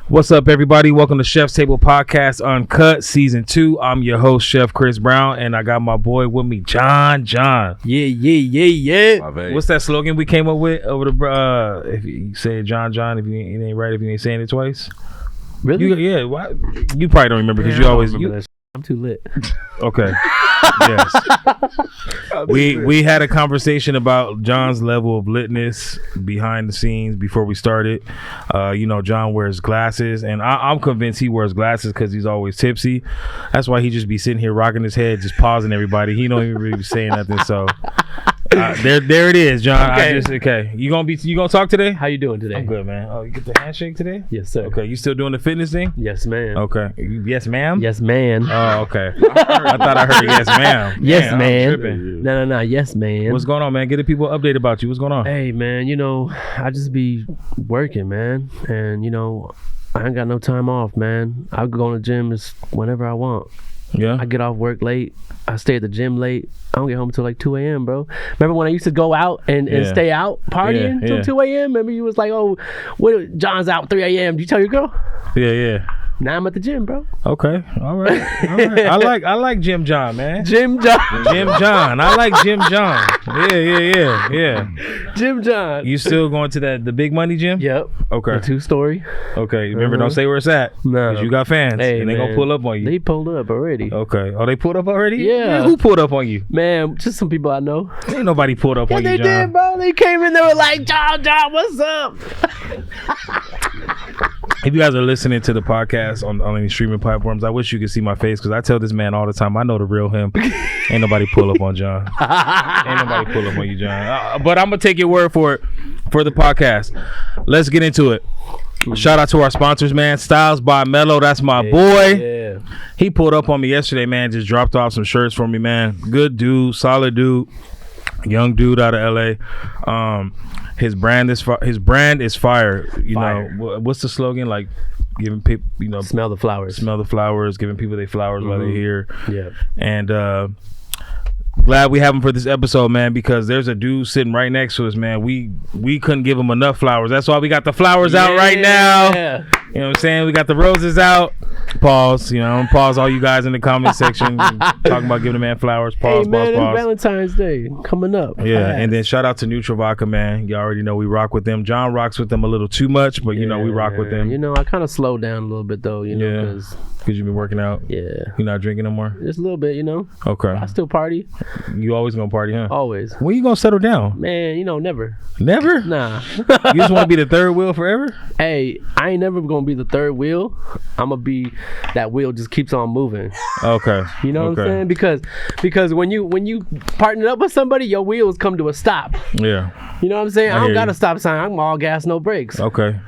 What's up, everybody? Welcome to Chef's Table Podcast Uncut Season 2. I'm your host, Chef Chris Brown, and I got my boy with me, John. Yeah. What's that slogan we came up with over the if you say John, if you it ain't right, if you ain't saying it twice? Really? You probably don't remember because you always... I'm too lit. Okay. Yes. We had a conversation about John's level of litness behind the scenes before we started. John wears glasses, and I'm convinced he wears glasses because he's always tipsy. That's why he just be sitting here rocking his head, just pausing everybody. He don't even really be saying nothing. So there it is, John. Okay. You gonna talk today? How you doing today? I'm good, man. Oh, you get the handshake today? Yes, sir. Okay. You still doing the fitness thing? Yes, man. Okay. Yes, ma'am. Yes, man. Oh, okay. I thought I heard yes, ma'am. Yes, Man, man. I'm tripping. No. Yes, man. What's going on, man? Get the people an update about you. What's going on? Hey, man. I just be working, man, and I ain't got no time off, man. I go to the gym just whenever I want. Yeah. I get off work late. I stay at the gym late. I don't get home until like 2 a.m., bro. Remember when I used to go out and stay out partying till 2 a.m.? Remember you was like, oh, John's out 3 a.m. Did you tell your girl? Yeah. Now I'm at the gym, bro. Okay. All right. I like Jim John, man. Jim John. Jim John. I like Jim John. Yeah. Jim John. You still going to the big money gym? Yep. Okay. The 2-story. Okay. Remember, don't say where it's at. No. Because you got fans. Hey, and they going to pull up on you. They pulled up already. Okay. Oh, they pulled up already? Yeah. Who pulled up on you? Man, just some people I know. Ain't nobody pulled up on you, they John. did, bro. They came in, they were like, John, what's up? If you guys are listening to the podcast on any streaming platforms, I wish you could see my face because I tell this man all the time, I know the real him. Ain't nobody pull up on John. Ain't nobody pull up on you, John. But I'm going to take your word for it for the podcast. Let's get into it. Shout out to our sponsors, man. Styles by Mello. That's my boy. Yeah. He pulled up on me yesterday, man. Just dropped off some shirts for me, man. Good dude. Solid dude. Young dude out of LA. His brand is fire. Know what's the slogan? Like giving people, smell the flowers. Smell the flowers. Giving people their flowers while they're here. Yeah. And glad we have him for this episode, man. Because there's a dude sitting right next to us, man. We couldn't give him enough flowers. That's why we got the flowers out right now. You know what I'm saying? We got the roses out. Pause. Pause all you guys in the comment section talking about giving the man flowers. Pause. Hey, man, pause. It's Valentine's Day coming up. Yeah, and then shout out to Neutral Vodka, man. You already know we rock with them. John rocks with them a little too much, but we rock with them. I kind of slowed down a little bit though. Because you've been working out. Yeah. You're not drinking no more. Just a little bit. Okay. I still party. You always gonna party, huh? Always. When you gonna settle down? Man, never. Never? Nah. You just want to be the third wheel forever? Hey, I ain't never gonna be the third wheel. I'm gonna be that wheel just keeps on moving. Okay. You know what I'm saying? Because when you partner up with somebody, your wheels come to a stop. Yeah. You know what I'm saying? I don't got a stop sign. I'm all gas, no brakes. Okay.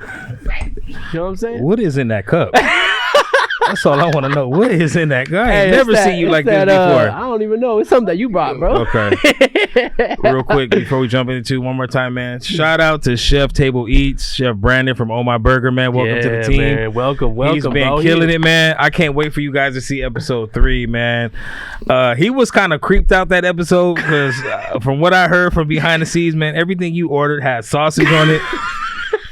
You know what I'm saying? What is in that cup? That's all I want to know. What is in that cup? I ain't never seen you like this before. I don't even know. It's something that you brought, bro. Okay. Real quick, before we jump into one more time, man. Shout out to Chef Table Eats, Chef Brandon from Oh My Burger, man. Welcome to the team. Man. Welcome. He's been killing it, man. I can't wait for you guys to see episode 3, man. He was kind of creeped out that episode because from what I heard from behind the scenes, man, everything you ordered had sausage on it.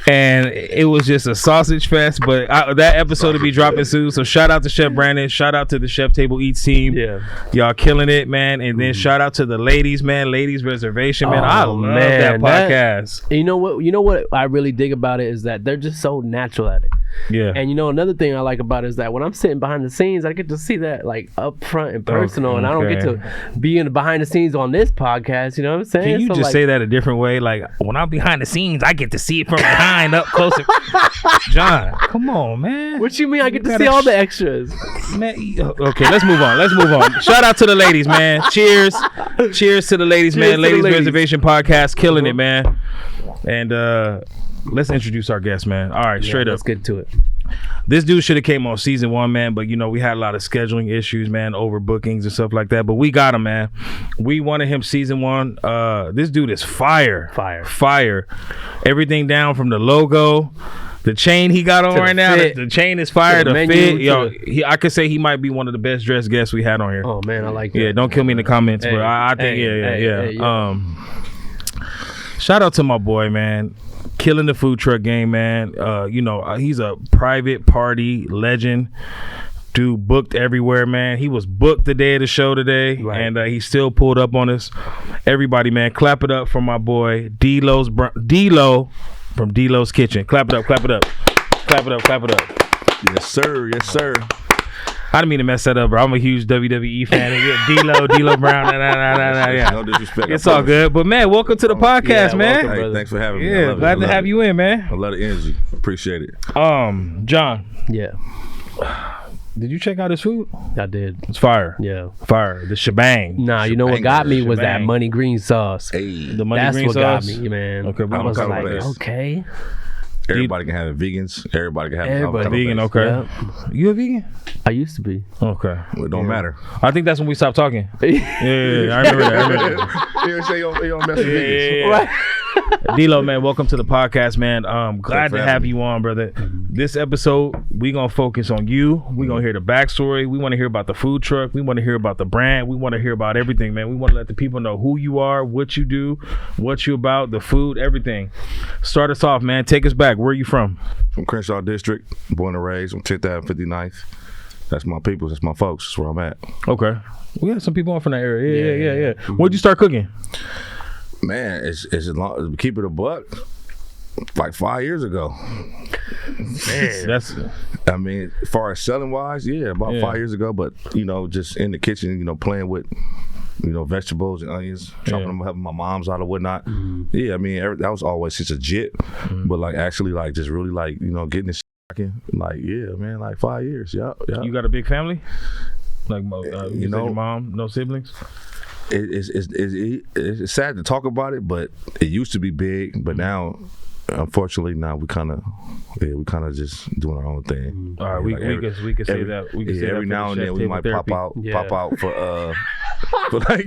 And it was just a sausage fest, but that episode will be dropping soon. So shout out to Chef Brandon. Shout out to the Chef Table Eats team. Yeah, y'all killing it, man. And then shout out to the ladies, man. Ladies Reservation, man. I love that podcast. You know what I really dig about it is that they're just so natural at it. Yeah. And another thing I like about it is that when I'm sitting behind the scenes, I get to see that like up front and personal, and I don't get to be in the behind the scenes on this podcast. You know what I'm saying? Can you just say that a different way? Like when I'm behind the scenes, I get to see it from behind, up closer. John, come on, man. What you mean? I get to see all the extras, man. Okay, let's move on. Shout out to the ladies, man. Cheers to the ladies, man. Ladies Reservation podcast, killing it, man. And let's introduce our guest, man. All right, straight up. Let's get to it. This dude should have came on season 1, man, but we had a lot of scheduling issues, man, overbookings and stuff like that. But we got him, man. We wanted him season 1. This dude is fire. Everything down from the logo, the chain he got on right now. The chain is fire. The fit, I could say he might be one of the best dressed guests we had on here. Oh man, I like that. Yeah, don't kill me in the comments, but I think yeah. Shout out to my boy, man. killing the food truck game, man. He's a private party legend. Dude booked everywhere, man. He was booked the day of the show today, right. And he still pulled up on us. Everybody, man, clap it up for my boy D-Lo from DLO'S Kitchen. Clap it up, clap it up, clap it up, clap it up. Yes, sir. Yes, sir. I didn't mean to mess that up, bro. I'm a huge WWE fan. D-Lo Brown. Yeah. No disrespect. It's all good. But, man, welcome to the podcast, man. Hey, thanks for having me. Yeah, glad to have you in, man. I love the energy. Appreciate it. John. Yeah. Did you check out his food? I did. It's fire. Yeah. Fire. The shebang. Nah, you know what got me was that money green sauce. Hey. The money green sauce? That's what got me, man. Okay, I was like, okay. Everybody can have it. Vegans. Everybody can have it. Everybody. Vegan, okay. Yep. You a vegan? I used to be. Okay. Well, it don't matter. I think that's when we stopped talking. Yeah, I remember that. You say you don't mess with vegans. Right. D-Lo, man, welcome to the podcast, man. Glad to have you on, brother. This episode, we gonna focus on you. We gonna hear the backstory. We want to hear about the food truck. We want to hear about the brand. We want to hear about everything, man. We want to let the people know who you are, what you do, what you about, the food, everything. Start us off, man. Take us back. Where are you from? From Crenshaw District, born and raised on 10th Ave, 59th. That's my people. That's my folks. That's where I'm at. Okay. We got some people on from that area. Yeah. Where'd you start cooking? Man, it's as long keep it a buck. Like 5 years ago. Man, I mean, as far as selling wise, about 5 years ago. But just in the kitchen, playing with vegetables and onions, chopping them, helping my mom's out or whatnot. Yeah, I mean, that was always such a jit. But like actually, like just really like getting this like man, like 5 years. Yeah. You got a big family? Like your mom, no siblings? It's sad to talk about it, but it used to be big, but now, unfortunately, we kind of just doing our own thing. All right, we can say that. We can say every that now and then we might therapy. pop out for like,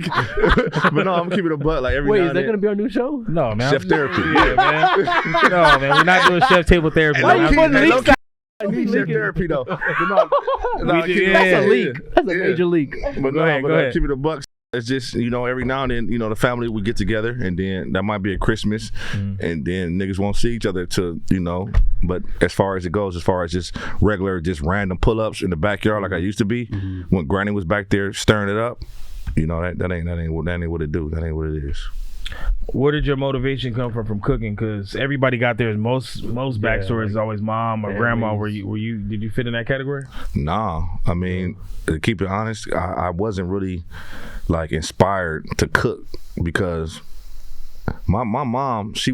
but no, I'm keeping a butt like every. Wait, now is and that then. Gonna be our new show? No, man. Chef therapy. Yeah, man. No, man, we're not doing chef table therapy. Why you putting leaks out? I need chef therapy though. That's a leak. That's a major leak. But go ahead. Keep it a buck. It's just, every now and then, the family would get together, and then that might be at Christmas, and then niggas won't see each other but as far as it goes, as far as just regular, just random pull-ups in the backyard like I used to be, when Granny was back there stirring it up, that ain't what it do. That ain't what it is. Where did your motivation come from cooking? Because everybody got theirs. Most backstories is always mom or grandma. Did you fit in that category? Nah, I mean, to keep it honest, I wasn't really like inspired to cook because my mom, she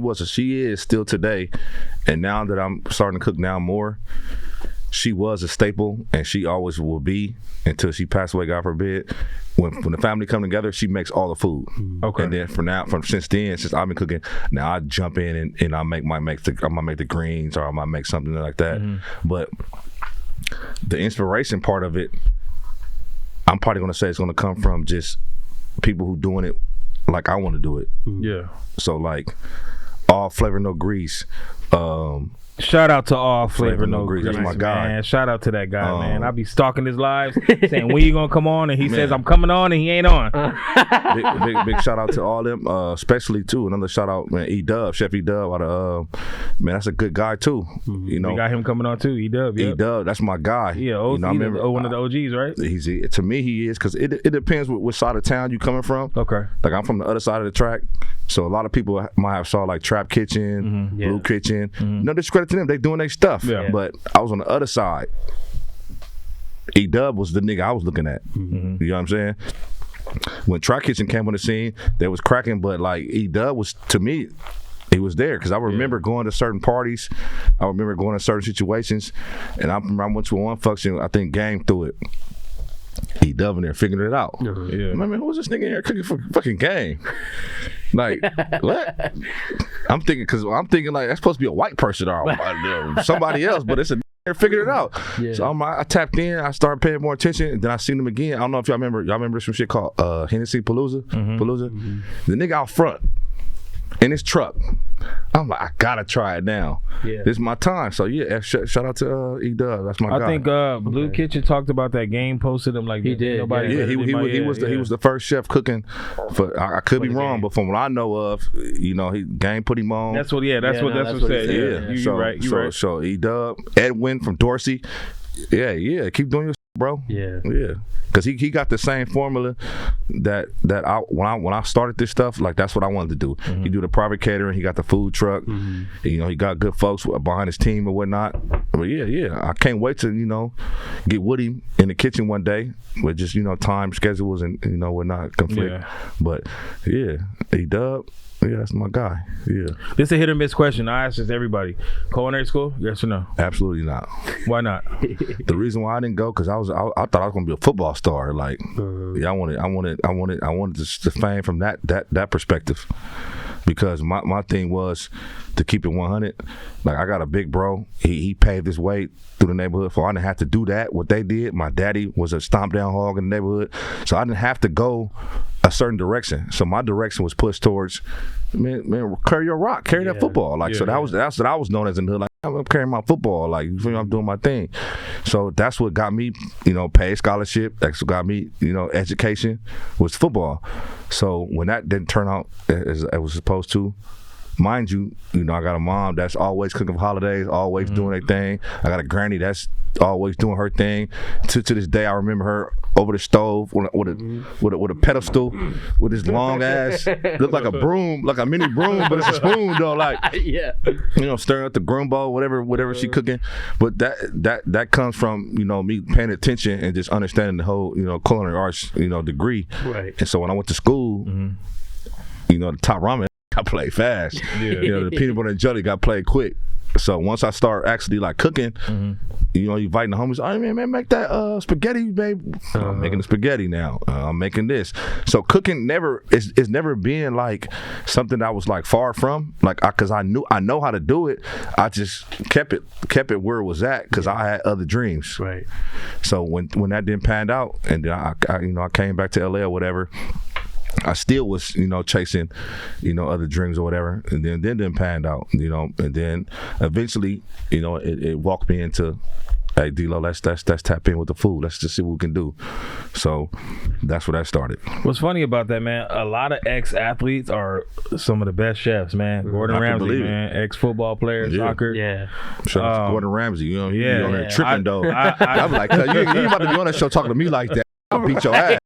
is still today, and now that I'm starting to cook now more, she was a staple and she always will be until she passed away, God forbid. When the family come together, she makes all the food. Okay. And then since I've been cooking, now I jump in and I might make the greens, or I might make something like that. But the inspiration part of it, I'm probably gonna say it's gonna come from just people who doing it like I want to do it. Yeah. So like all flavor, no grease. Shout out to All Flavor No Grease. That's my guy. Man. Shout out to that guy, man. I be stalking his lives, saying when you gonna come on, and he says I'm coming on, and he ain't on. big shout out to all them, especially too. Another shout out, man. Chef E-Dub out of man. That's a good guy too. We got him coming on too. E-Dub. Yep. E-Dub. That's my guy. Yeah. I remember one of the OGs, right? To me, he is, because it depends what side of town you coming from. Okay. Like I'm from the other side of the track, so a lot of people might have saw like Trap Kitchen, Blue Kitchen. No discredit to them, they doing their stuff. Yeah. But I was on the other side. E-Dub was the nigga I was looking at. You know what I'm saying? When Trap Kitchen came on the scene, they was cracking, but like E-Dub was, to me, he was there because I remember going to certain parties. I remember going to certain situations, and I went to one function. I think Gang threw it. E-Dub in there figuring it out. Yeah. Remember, who was this nigga in here cooking for fucking Gang? Like, what? I'm thinking like that's supposed to be a white person or somebody else, but it's a figured it out. Yeah. So I tapped in, I started paying more attention, and then I seen him again. I don't know if y'all remember some shit called Hennessy Palooza. The nigga out front, in his truck. I'm like, I gotta try it now. Yeah. This is my time. So yeah, shout out to E-Dub. That's my guy. I think Blue Kitchen talked about that game, posted him like he did. Nobody he was the first chef cooking for. I could be wrong, but from what I know of, game put him on. That's what said. Yeah, you're right. So E-Dub, Edwin from Dorsey. Yeah, keep doing your bro. Yeah. Because he got the same formula that when I started this stuff, like that's what I wanted to do. Mm-hmm. He do the private catering, he got the food truck, he got good folks behind his team or whatnot. But yeah, I can't wait to get with him in the kitchen one day with just time schedules and whatnot conflict. Yeah. But yeah, E-Dub. Yeah, that's my guy. Yeah. This is a hit or miss question. I ask this to everybody. Culinary school? Yes or no? Absolutely not. Why not? The reason why I didn't go because I thought I was gonna be a football star. Like, I wanted the fame from that perspective. Because my thing was to keep it 100. Like, I got a big bro. He paved his way through the neighborhood, so I didn't have to do that. What they did, my daddy was a stomp down hog in the neighborhood, so I didn't have to go a certain direction. So my direction was pushed towards, man, carry your rock, carry that football. Like, that's what I was known as in the hood. Like, I'm carrying my football. Like, I'm doing my thing. So that's what got me, paid scholarship. That's what got me, education was football. So when that didn't turn out as it was supposed to, mind you, I got a mom that's always cooking for holidays, always doing her thing. I got a granny that's always doing her thing. To this day, I remember her over the stove with a pedestal with this long ass, looked like a broom, like a mini broom, but it's a spoon though. Like, stirring up the grumbo, whatever she cooking. But that comes from me paying attention and just understanding the whole culinary arts degree. Right. And so when I went to school, the top ramen got played fast. The peanut butter and jelly got played quick. So once I start actually like cooking, inviting the homies, oh man, make that spaghetti, babe. I'm making the spaghetti now. I'm making this. So cooking it's never been like something that I was like far from, like because I know how to do it. I just kept it where it was at because I had other dreams. Right. So when that didn't pan out, and then I came back to LA or whatever. I still was, chasing, other dreams or whatever, and then didn't pan out, and then eventually, it walked me into, hey, D-Lo, let's tap in with the food. Let's just see what we can do. So that's where that started. What's funny about that, man? A lot of ex-athletes are some of the best chefs, man. Gordon Ramsay, man, ex-football player, soccer. Yeah. Shout out to Gordon Ramsay. He on there tripping though. I'm like, you ain't about to be on that show talking to me like that. I'll beat your ass.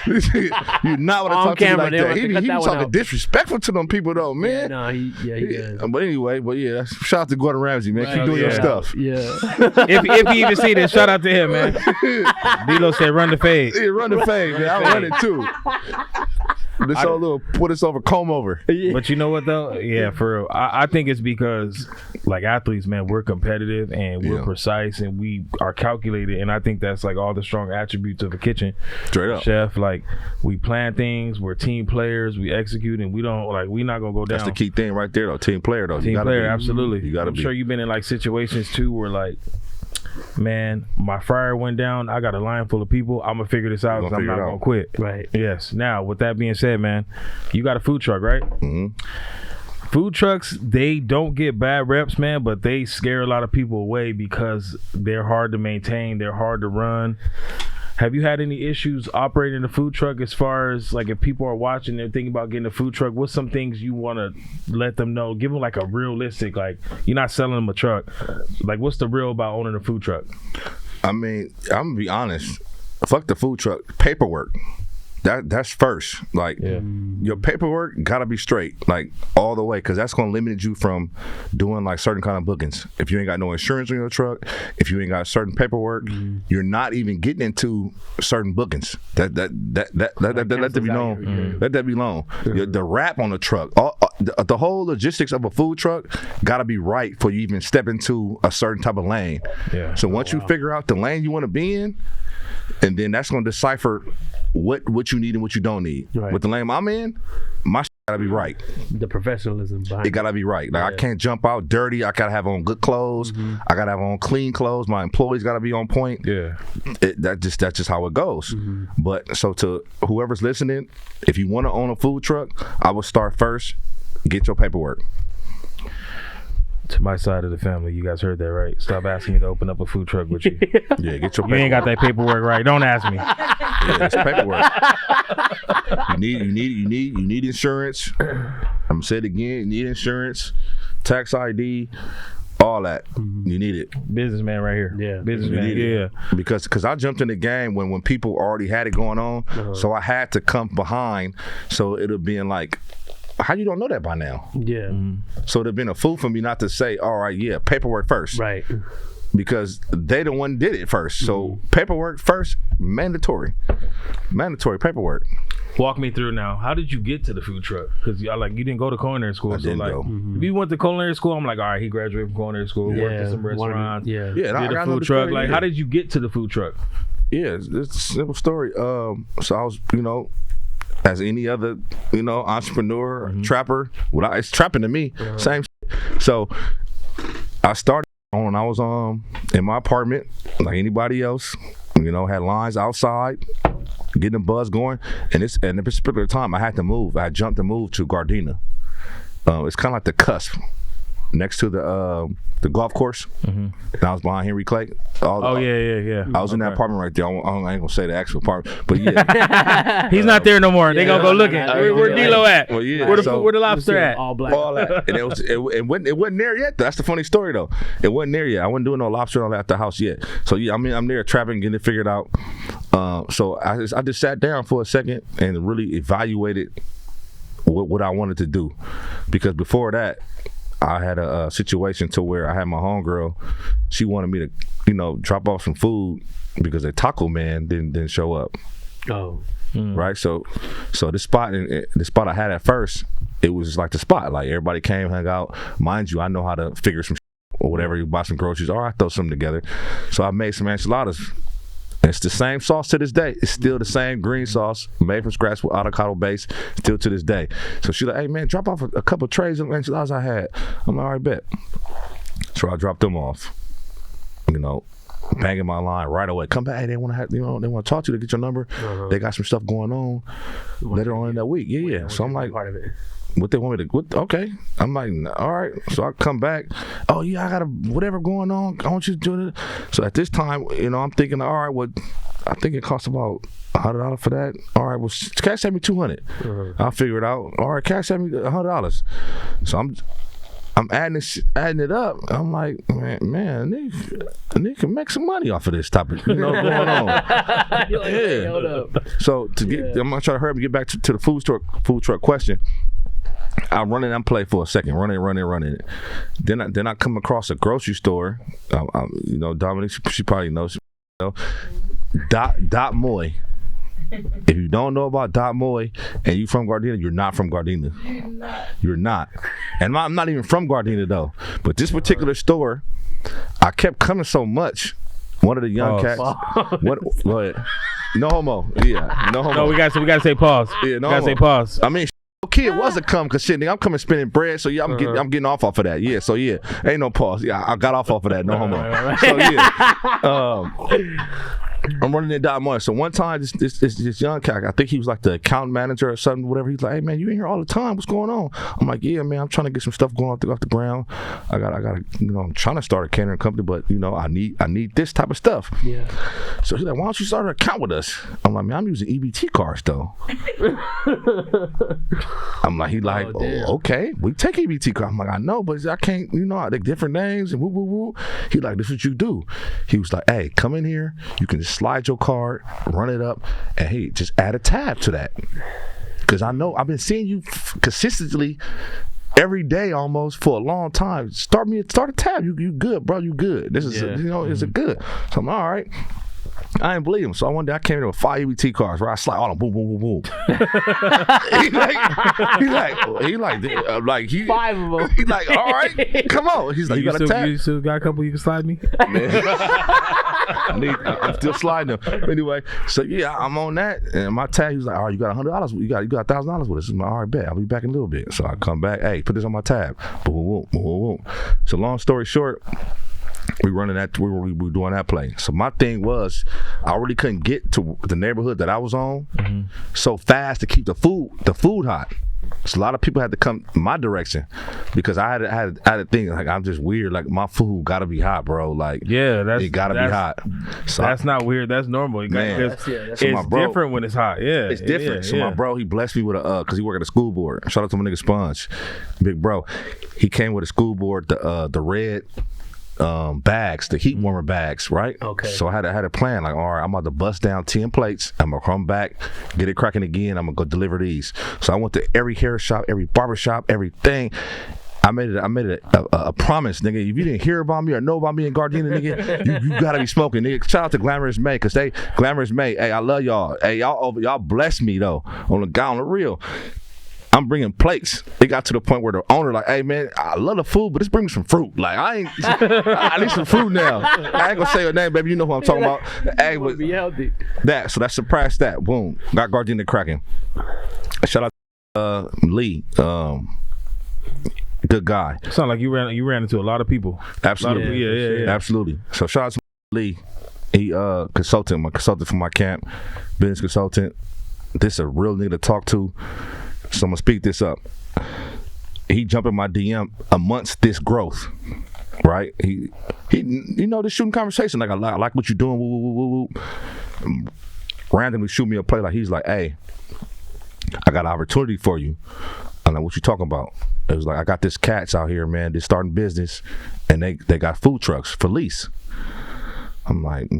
You're not want to talk to me like that. He was talking disrespectful to them people though, man. He does. But anyway, shout out to Gordon Ramsay, man. Keep doing your stuff. Yeah. if he even see this, shout out to him, man. D-Lo said, "Run the fade." Yeah, run the fade, man. I run it too. Put us over, comb over. But you know what though? Yeah, for real. I think it's because like athletes, man, we're competitive and we're precise and we are calculated, and I think that's like all the strong attributes of a kitchen. Straight up. Chef, like we plan things, we're team players, we execute, and we're not gonna go down. That's the key thing right there though. Team player though. Team player, absolutely. You gotta I'm sure you've been in like situations too where like, man, my fryer went down. I got a line full of people. I'm gonna figure this out because I'm not gonna quit. Right. Yes. Now, with that being said, man, you got a food truck, right? Mm-hmm. Food trucks, they don't get bad reps, man, but they scare a lot of people away because they're hard to maintain. They're hard to run. Have you had any issues operating a food truck as far as like if people are watching, they're thinking about getting a food truck, what's some things you want to let them know? Give them like a realistic, like you're not selling them a truck. Like what's the real about owning a food truck? I mean, I'm going to be honest. Fuck the food truck. Paperwork. That's first. Like your paperwork gotta be straight, like all the way, because that's gonna limit you from doing like certain kind of bookings. If you ain't got no insurance on your truck, if you ain't got certain paperwork, you're not even getting into certain bookings. Let that be known. Let that be known. The wrap on the truck, the whole logistics of a food truck gotta be right for you even step into a certain type of lane. Yeah. So once you figure out the lane you want to be in, and then that's gonna decipher what you need and what you don't need. Right. With the lane I'm in, my shit gotta be right. The professionalism behind it. Gotta be right. Like I can't jump out dirty. I gotta have on good clothes. I gotta have on clean clothes. My employees gotta be on point. Yeah. That's just how it goes. But so to whoever's listening, if you want to own a food truck, I would start first get your paperwork. To my side of the family, you guys heard that, right? Stop asking me to open up a food truck with you. Yeah, get your paperwork. You ain't got that paperwork right. Don't ask me. Yeah, it's paperwork. You need insurance. I'm gonna say it again. You need insurance, tax ID, all that. You need it. Businessman right here. Yeah. Businessman. Yeah. Because I jumped in the game when people already had it going on, so I had to come behind. So it'd have been like, how you don't know that by now? Yeah. So it'd have been a fool for me not to say, all right, yeah, paperwork first. Right. Because they the one did it first. So paperwork first, mandatory paperwork. Walk me through now. How did you get to the food truck? Because you didn't go to culinary school. I didn't go. If you went to culinary school, I'm like, all right, he graduated from culinary school, worked at some restaurants, Yeah, and did I a got food truck. story, Like, yeah. how did you get to the food truck? Yeah, it's a simple story. So I was, as any other, entrepreneur, trapper. It's trapping to me. Same. So I started when I was in my apartment, like anybody else. Had lines outside, getting the buzz going, and at this particular time, I had to move. I had jumped to move to Gardena. It's kind of like the cusp next to the golf course. And I was behind Henry Clay. Yeah. I was in that apartment right there. I ain't gonna say the actual apartment, but yeah. He's not there no more. They gonna go looking. Where DLO at? Well, yeah. Where the lobster at? All black. All that. And it wasn't there yet. That's the funny story though. It wasn't there yet. I wasn't doing no lobster and all that at the house yet. So yeah, I'm there trapping, getting it figured out. So I just sat down for a second and really evaluated what I wanted to do, because before that, I had a situation to where I had my homegirl. She wanted me to, drop off some food because the taco man didn't show up. Oh. Right. So the spot I had at first, it was just like the spot. Like everybody came, hung out. Mind you, I know how to figure some or whatever. You buy some groceries. All right, throw something together. So I made some enchiladas. It's the same sauce to this day. It's still the same green sauce, made from scratch with avocado base, still to this day. So she's like, hey, man, drop off a couple of trays of enchiladas I had. I'm like, all right, bet. So I dropped them off, banging my line right away. Come back. Hey, they want to talk to you to get your number. They got some stuff going on later on in that week. Yeah. So I'm like, part of it. what they want me to, okay. I'm like, all right. So I come back. Oh, yeah, I got whatever going on. I want you to do it. So at this time, I'm thinking, all right, well, I think it costs about $100 for that. All right, well, cash at me $200. I'll figure it out. All right, cash at me $100. So I'm adding it up. I'm like, man, nigga can make some money off of this topic. Going on. You're like, hey, hold up. So I'm gonna try to hurry up and get back to the food truck question. I run it and play for a second, running. Then I come across a grocery store. Dominique, she probably knows. Dot Moy. If you don't know about Dot Moy and you from Gardena, you're not from Gardena. You're not. And I'm not even from Gardena though. But this particular store, I kept coming so much. One of the young cats. What? No homo. Yeah. No homo. No, we gotta say pause. Yeah, no gotta homo. say pause. I mean, kid was a come because shit, nigga, I'm coming spending bread, so yeah, I'm getting off of that. Yeah, so yeah, ain't no pause. Yeah, I got off of that. No homo. So yeah, I'm running in Dot Moy. So one time, this young cat, I think he was like the account manager or something, whatever. He's like, hey man, you in here all the time? What's going on? I'm like, yeah man, I'm trying to get some stuff going off the ground. I got I'm trying to start a catering company, but I need this type of stuff. Yeah. So he's like, why don't you start an account with us? I'm like, man, I'm using EBT cards though. I'm like, okay, we take EBT cards. I'm like, I know, but I can't, they different names and woo woo woo. He like, this is what you do. He was like, hey, come in here. You can just slide your card, run it up, and hey, just add a tab to that. Because I know I've been seeing you consistently every day almost for a long time. Start a tab. You good, bro. You good. This is it's a good. So I'm all right. I didn't believe him. So one day I came in with 5 EBT cards where I slide all of them, boom, boom, boom, boom. he like, 5 of them. He's like, all right, come on. He's like, you got a tab? You still got a couple you can slide me? I'm still sliding them. Anyway, so yeah, I'm on that. And my tab, he was like, all right, you got $100. You got $1,000 with us. I'm like, all right, bet. I'll be back in a little bit. So I come back. Hey, put this on my tab. Boom, boom, boom, boom, boom. So long story short, we were doing that play. So my thing was, I really couldn't get to the neighborhood that I was on so fast to keep the food hot. So a lot of people had to come my direction because I had to think like I'm just weird. Like my food gotta be hot, bro. Like it gotta be hot. So that's not weird. That's normal. It's different when it's hot. Yeah, it's different. So my bro, he blessed me with a because he worked at a school board. Shout out to my nigga Sponge, big bro. He came with a school board, the red bags, the heat warmer bags, right? Okay. So I had a plan. Like, all right, I'm about to bust down 10 plates. I'm gonna come back, get it cracking again. I'm gonna go deliver these. So I went to every hair shop, every barber shop, everything. I made it a promise, nigga. If you didn't hear about me or know about me in Gardena, nigga, you gotta be smoking, nigga. Shout out to Glamorous May, cause Glamorous May. Hey, I love y'all. Hey, y'all bless me though. On the real. I'm bringing plates. It got to the point where the owner like, hey man, I love the food, but just bring me some fruit. Like I need some fruit now. I ain't gonna say her name, baby. You know who I'm talking about. Hey, but be healthy. So that surprised that. Boom, got Gardena cracking. Shout out to Lee. Good guy. Sound like you ran into a lot of people. Absolutely, yeah. Absolutely. So shout out to Lee. He my consultant for my camp, business consultant. This a real nigga to talk to. So I'm gonna speak this up. He jumped in my DM amongst this growth, right? He just shooting conversation like I like what you're doing. Woo. Randomly shoot me a play like he's like, hey, I got an opportunity for you. I'm like, what you talking about? It was like, I got this cats out here, man. They're starting business, and they got food trucks for lease. I'm like,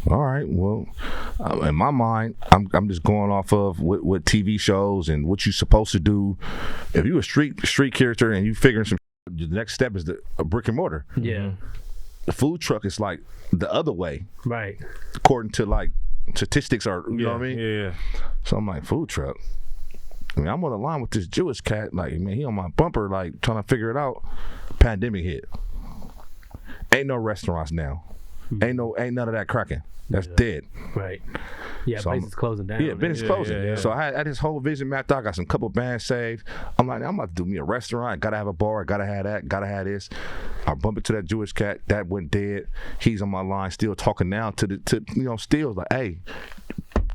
all right, well, in my mind, I'm just going off of what TV shows and what you're supposed to do. If you a street character and you figuring some, the next step is a brick and mortar. Yeah. The food truck is like the other way, right? According to like statistics, or you know what I mean? Yeah. So I'm like, food truck. I mean, I'm on the line with this Jewish cat. Like, man, he on my bumper, like trying to figure it out. Pandemic hit. Ain't no restaurants now. Ain't none of that cracking. That's dead. Right. Yeah, so business closing down. Yeah, business closing. Yeah. So I had this whole vision mapped out. I got some couple bands saved. I'm like, I'm about to do me a restaurant. I gotta have a bar. I gotta have that. Gotta have this. I bump into that Jewish cat. That went dead. He's on my line, still talking now still like, hey,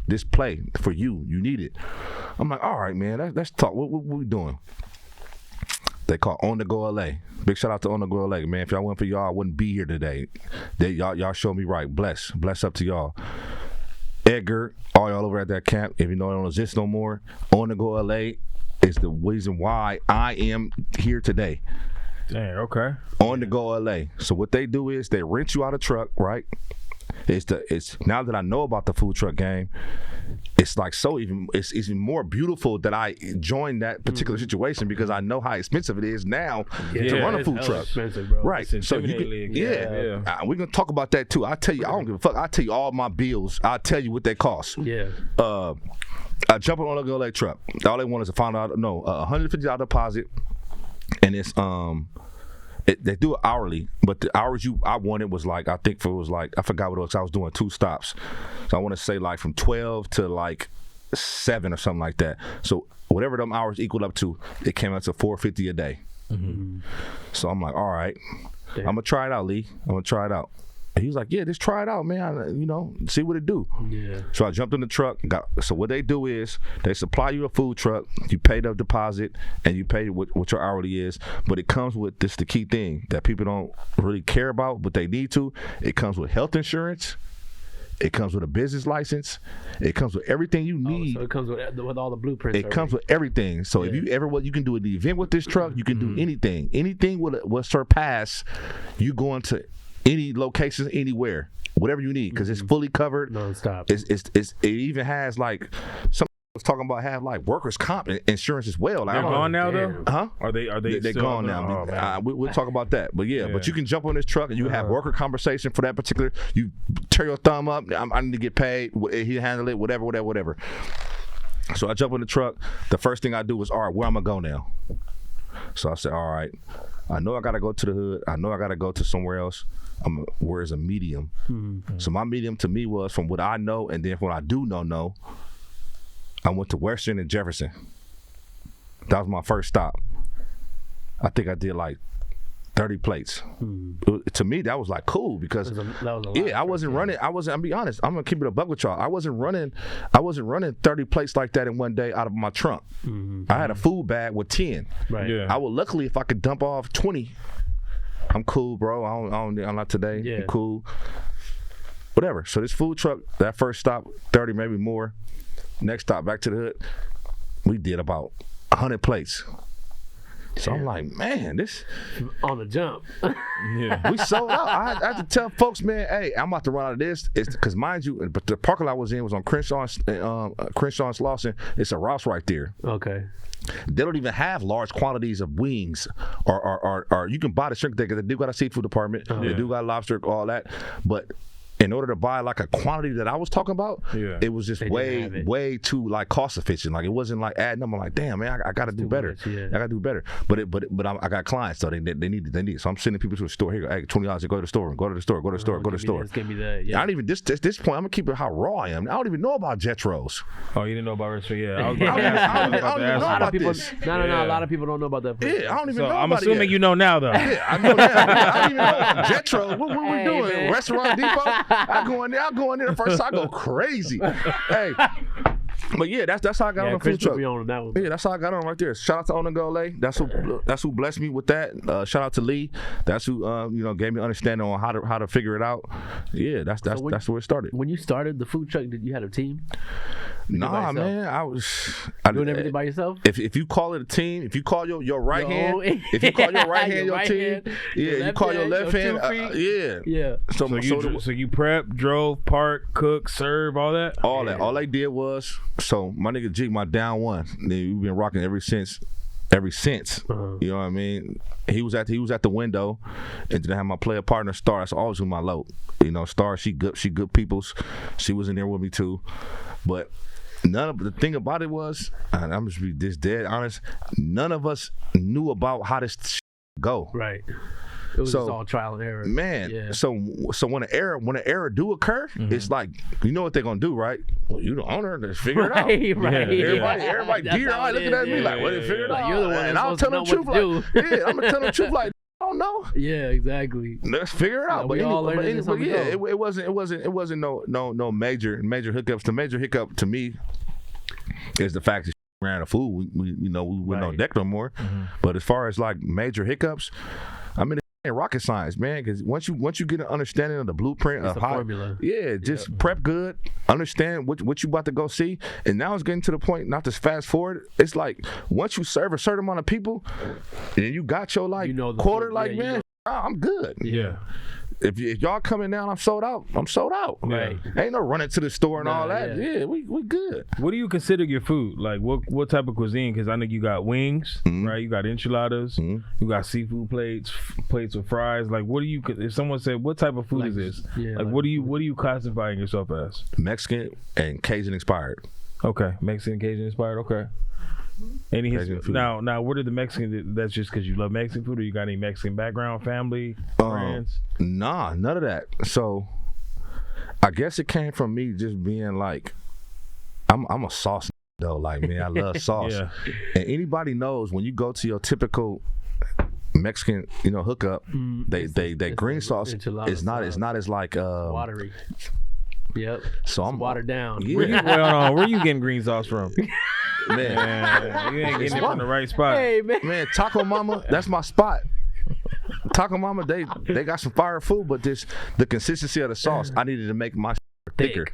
this play for you. You need it. I'm like, all right, man. Let's talk. What we doing? They call On The Go LA. Big shout out to On The Go LA, man. If y'all went for y'all, I wouldn't be here today. Y'all showed me right. Bless up to y'all. Edgar, all y'all over at that camp. If you know it don't exist no more, On The Go LA is the reason why I am here today. Dang, okay. On The Go LA. So what they do is they rent you out a truck, right? It's now that I know about the food truck game, it's like it's even more beautiful that I joined that particular situation because I know how expensive it is now to run a food truck. Expensive, bro. Right. So we're gonna talk about that too. I tell you, I don't give a fuck. I tell you all my bills. I tell you what they cost. Yeah. I jump on a Go LA truck. All they want is to find out $150 deposit, and it's they do it hourly, but the hours I wanted was like, I think I forgot what it was. I was doing 2 stops. So I want to say like from 12 to like 7 or something like that. So whatever them hours equaled up to, it came out to $450 a day. Mm-hmm. So I'm like, all right, I'm going to try it out, Lee. I'm going to try it out. And he's like, yeah, just try it out, man. See what it do. Yeah. So I jumped in the truck. So what they do is they supply you a food truck. You pay the deposit and you pay what your hourly is. But it comes with this the key thing that people don't really care about, but they need to. It comes with health insurance. It comes with a business license. It comes with everything you need. So it comes with all the blueprints. It comes with everything. So if you ever you can do an event with this truck, you can do anything. Anything will surpass you going to any locations, anywhere, whatever you need, because it's fully covered. Non-stop. It even has like some was talking about have like workers' comp insurance as well. Like, they're gone now though? Huh? Are they? They're gone now. Oh, we'll talk about that. But but you can jump on this truck and you have worker conversation for that particular. You tear your thumb up. I need to get paid. He handle it. Whatever. So I jump on the truck. The first thing I do is, all right, where I'm gonna go now? So I said, all right, I know I gotta go to the hood. I know I gotta go to somewhere else. Where's a medium? Mm-hmm. So my medium to me was from what I know, and then what I do know, I went to Western and Jefferson. That was my first stop. I think I did like 30 plates. To me, that was like cool because that was a lot I wasn't running. I'll be honest. I'm gonna keep it a buck with y'all. I wasn't running 30 plates like that in one day out of my trunk. I had a food bag with 10. Right. Yeah. I would luckily if I could dump off 20. I'm cool, bro. I'm not today. Yeah. I'm cool. Whatever. So this food truck, that first stop, 30, maybe more. Next stop, back to the hood. We did about 100 plates. So I'm like, man, this on the jump. Yeah. we sold out. I had to tell folks, man, hey, I'm about to run out of this. It's because mind you, but the parking lot I was in was on Crenshaw and Slauson. It's a Ross right there. Okay. They don't even have large quantities of wings, or you can buy the shrimp because they do got a seafood department. They do got lobster, all that, but. In order to buy like a quantity that I was talking about, it was just way too like cost efficient. Like it wasn't like adding them. I'm like, damn man, I got to do better. I got to do better. But I got clients, so they need. So I'm sending people to the store. Here, go, hey, $20. Go to the store. Go to the store. Go to the store. Go to the store. Give me that. Yeah. I don't even this point. I'm gonna keep it how raw I am. I don't even know about Jetros. Oh, you didn't know about restaurant? Yeah. I don't even know about this. No. A lot of people don't know about that. Yeah, I don't even know I'm about it. assuming you know now though. Yeah, I know that. I don't even know. Jetro, what we doing? Man. Restaurant Depot? I go in there the first time I go crazy. Hey. But yeah, that's how I got on the food truck. Yeah, that's how I got on right there. Shout out to On The Go Lay. That's who blessed me with that. Shout out to Lee. That's who gave me understanding on how to figure it out. Yeah, that's where it started. When you started the food truck, did you have a team? Nah, man, I doing everything by yourself. If you call it a team, if you call your right hand, if you call your right hand your team, you call your left hand, yeah. So you prep, drove, park, cook, serve, all that. All that. All they did was my nigga G, my down one. We've been rocking ever since. You know what I mean? He was at the window, and then I had my player partner Star. That's always with my load. Star, she good peoples. She was in there with me too, but. The thing about it was, and I'm just be this dead honest, none of us knew about how this go. Right. It was just all trial and error. Man, yeah. So when an error do occur, it's like, you know what they're gonna do, right? Well, you the owner, let's figure it out. Right. Everybody deer eyed looking at me like, what, figure it out? You're the one and I'll tell them the truth like, I'm gonna tell them the truth like, I don't know. Yeah, exactly. Let's figure it out. But it wasn't no major hiccups. The major hiccup to me is the fact that we ran out of food. We we're no deck no more. But as far as like major hiccups, I mean, it's rocket science, man. Because once you get an understanding of the blueprint of how, formula. Just prep good, understand what you about to go see, and now it's getting to the point. Not to fast forward. It's like once you serve a certain amount of people, and you got your quarter, man, I'm good. Yeah. If y'all coming down, I'm sold out. Right. Ain't no running to the store and all that. Yeah, we good. What do you consider your food? Like what type of cuisine? Because I know you got wings, right? You got enchiladas. You got seafood plates with fries. Like what do you? If someone said, "What type of food is this?" Like what do you classifying yourself as? Mexican and Cajun inspired. Okay, Mexican, Cajun inspired. Okay. Any now, where did the Mexican? That's just because you love Mexican food, or you got any Mexican background, family, friends? Nah, none of that. So, I guess it came from me just being like, I'm a sauce though. Like, man, I love sauce. Yeah. And anybody knows when you go to your typical Mexican, hookup, they green sauce is not as like watery. Yep. So I'm watered down. Yeah. Where you getting green sauce from? Man, you ain't getting it from the right spot. Hey, man, Taco Mama, that's my spot. Taco Mama, they got some fire food, but the consistency of the sauce, I needed to make my thicker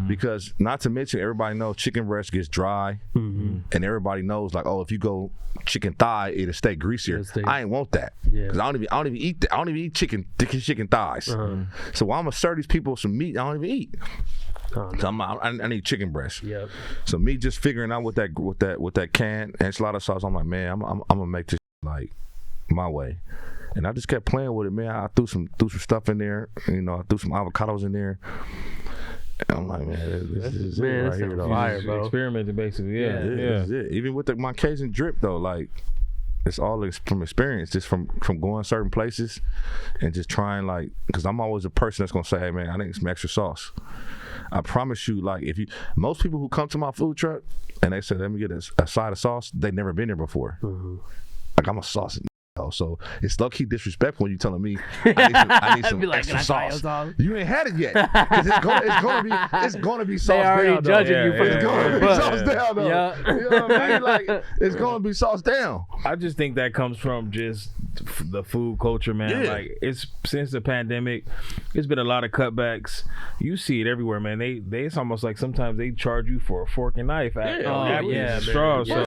because not to mention everybody knows chicken breast gets dry, and everybody knows like, oh, if you go chicken thigh, it'll stay greasier. I ain't want that because I don't even eat that. I don't even eat chicken thighs. So while I'm gonna serve these people some meat, I don't even eat. So I need chicken breast. Yep. So me just figuring out with that canned enchilada sauce, I'm like, man, I'm gonna make this like my way. And I just kept playing with it, man. I threw some stuff in there. I threw some avocados in there. And I'm like, man, this is it right here, though. Fire, bro. Experimenting, basically. Yeah. This is it. Even with my Cajun drip, though, like, it's all from experience, just from going certain places and just trying, like, because I'm always a person that's gonna say, hey, man, I need some extra sauce. I promise you, like, most people who come to my food truck and they say, let me get a side of sauce, they've never been there before. Like, I'm a sauce So it's low-key disrespectful when you telling me I need some Be like, extra "Can I try your sauce. sauce?" You ain't had it yet. 'Cause it's gonna be sauce They already down. judging Though. you for It's the gonna be but- sauce down though. Yeah. You know what I mean? Like it's gonna be sauce down. I just think that comes from just the food culture, man. Yeah. Like it's since the pandemic, it's been a lot of cutbacks. You see it everywhere, man. They it's almost like sometimes they charge you for a fork and knife at yeah, straws. man. So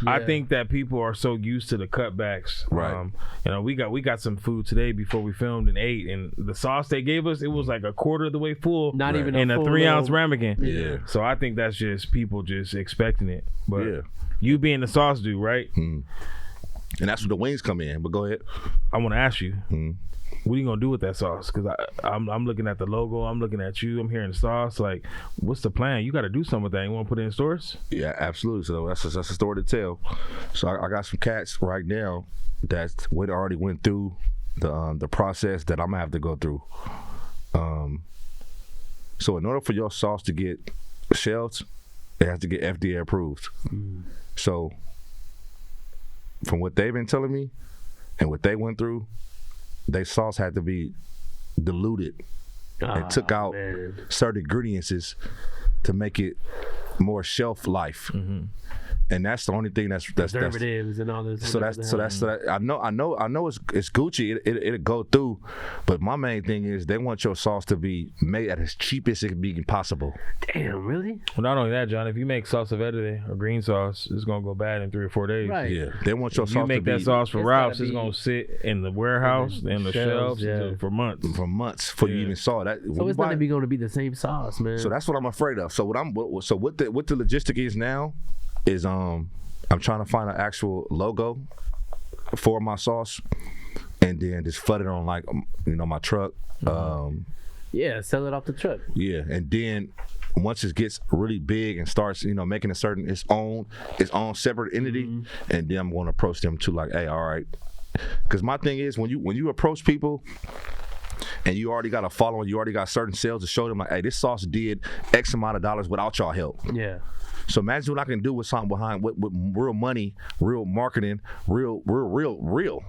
I Yeah. think that people are so used to the cutbacks. Right. You know, we got some food today before we filmed and ate, and the sauce they gave us, it was like a quarter of the way full. Not even in a full 3-ounce little- ramekin. Yeah. So I think that's just people just expecting it. But Yeah. you being the sauce dude, right? And that's where the wings come in. But go ahead. I want to ask you, what are you gonna do with that sauce? Because I'm looking at the logo, I'm looking at you, I'm hearing the sauce. Like, what's the plan? You got to do something with that. You want to put it in stores? Yeah, absolutely. So that's a story to tell. So I got some cats right now that already went through the process that I'm gonna have to go through. So in order for your sauce to get shelved, it has to get FDA approved. So from what they've been telling me and what they went through, their sauce had to be diluted and took out certain ingredients to make it more shelf life. And that's the only thing that's preservatives and all this. so that's I know it's Gucci. It'll go through, but my main thing is they want your sauce to be made at as cheap as it can be possible. Damn, really? Well, not only that, John, if you make salsa verde or green sauce, it's gonna go bad in 3 or 4 days. Right. Yeah, they want your If sauce you make to be that sauce for it's Ralph's, gotta it's be- gonna sit in the warehouse and the shelves, shelves for months. for months before you even saw that. So it's not going to be the same sauce, man. So that's what I'm afraid of. So what the logistic is now is I'm trying to find an actual logo for my sauce, and then just flood it on my truck. yeah, sell it off the truck. Yeah, and then once it gets really big and starts, making its own separate entity, and then I'm going to approach them to like, hey, all right, because my thing is when you approach people. And you already got a following, you already got certain sales to show them like, hey, this sauce did X amount of dollars without y'all help. Yeah. So imagine what I can do with something behind with real money, real marketing, real.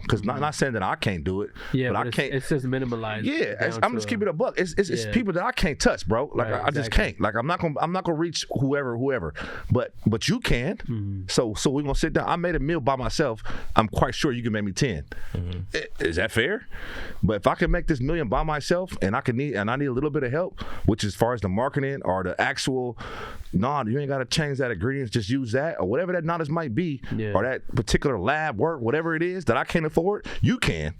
Because not saying that I can't do it, Yeah, but I it's, can't. It's just minimalized. Yeah, I'm just keeping it a buck. It's Yeah. people that I can't touch, bro. Like Right, I just exactly. can't. Like I'm not gonna reach whoever. But you can. Mm-hmm. So we're gonna sit down. I made a meal by myself. I'm quite sure you can make me 10. Is that fair? But if I can make this million by myself, and I need a little bit of help, which as far as the marketing or the actual, you ain't gotta change that ingredients. Just use that or whatever that knowledge might be, or that particular lab work, whatever it is that I can't afford. You can.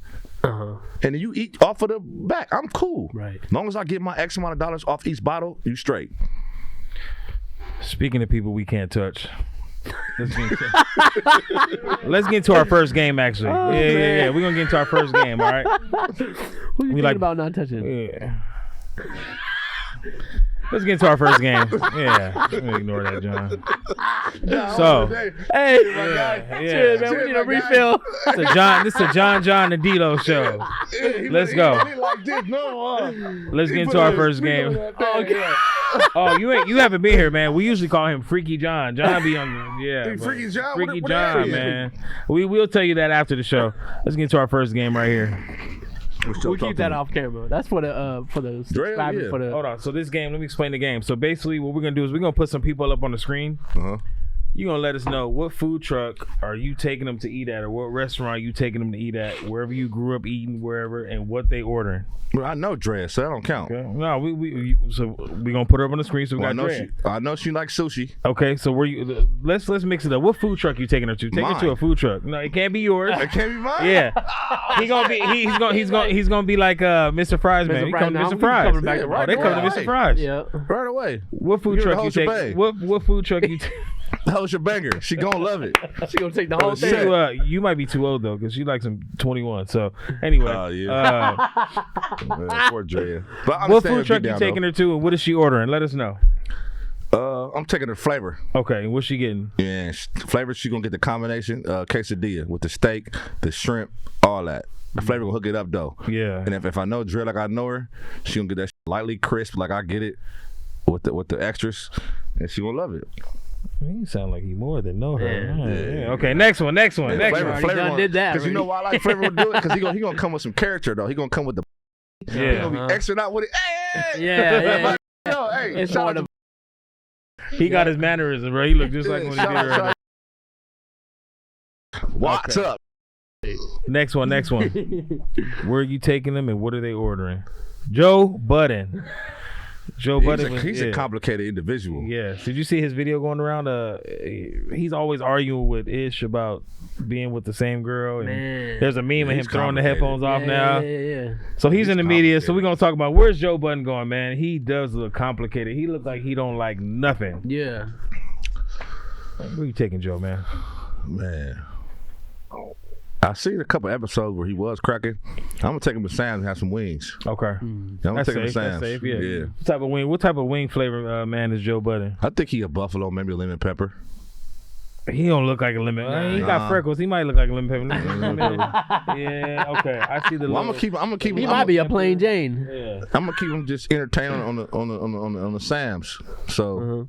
And then you eat off of the back. I'm cool. Right. As long as I get my X amount of dollars off each bottle, you straight. Speaking of people we can't touch, let's get into our first game. Actually, yeah. We're gonna get into our first game. All right. Who you thinking like- about not touching? Yeah. Let's get into our first game. Yeah, let me ignore that, John. So, Hey, yeah. cheers, man. We need a refill. This is a John and DLO show. Let's go. Let's get into our first game. Okay. Oh, you haven't been here, man. We usually call him Freaky John. John be on, Hey, Freaky John? Freaky What John, area? man. We'll tell you that after the show. Let's get into our first game right here. We'll keep that off camera. That's for the subscribers. yeah. For the Hold on. So this game, let me explain the game. So basically, what we're gonna do is we're gonna put some people up on the screen. You're gonna let us know what food truck are you taking them to eat at, or what restaurant you taking them to eat at, wherever you grew up eating, wherever, and what they ordering. Well, I know Dre, so that don't count. Okay. No, we gonna put her up on the screen. So we Well, got Dre. I know she likes sushi. Okay, so where you? Let's mix it up. What food truck you taking her to? Take her to Mine. a food truck. No, it can't be yours. It can't be mine. Yeah, he's gonna be like Mr. Fries, man. Mr. He Fries. come to Now, Mr. we Fries. coming back to right They come to away. Mr. Fries. yeah. Right away. What food You're truck the you host of take? Bay. What food truck you take? That was your banger. She gonna love it. She gonna take the whole thing. You might be too old though, because she likes some 21. So anyway, Oh, yeah. Poor Dre. But I what understand food truck get you down, taking her to, and what is she ordering? Let us know. I'm taking her Flavor. Okay, what's she getting? Yeah, Flavor. She gonna get the combination quesadilla with the steak, the shrimp, all that. The Flavor gonna hook it up though. Yeah. And if I know Dre like I know her, she gonna get that lightly crisp like I get it with the extras, and she gonna love it. You sound like you more than know her. Yeah. Okay, next one. Flavor did that. Because you know why I like Flavor will do it? Because he gonna come with some character though. He gonna come with the. He gonna be extra out with it. Hey, Yeah. Yo, hey, It's shout more out the He got his mannerisms, bro. He look just like when he did it right to What's up? Next one. Where are you taking them and what are they ordering? Joe Budden. He's a complicated individual. Yeah. Did you see his video going around? He's always arguing with Ish about being with the same girl. And there's a meme of him throwing the headphones off now. Yeah. So he's in the media. So we're gonna talk about where's Joe Budden going, man. He does look complicated. He looks like he don't like nothing. Yeah. Where you taking Joe, man? Man. I seen a couple episodes where he was cracking. I'm gonna take him to Sam's and have some wings. Okay. I'm gonna take him to Sam's. That's safe, yeah. What type of wing flavor man is Joe Budden? I think he a buffalo, maybe a lemon pepper. He don't look like a lemon. He got freckles. He might look like a lemon pepper. Yeah, okay. I see the. Well, I'm gonna keep him. He might be a plain Jane. Yeah. I'm gonna keep him just entertained on the Sam's. So,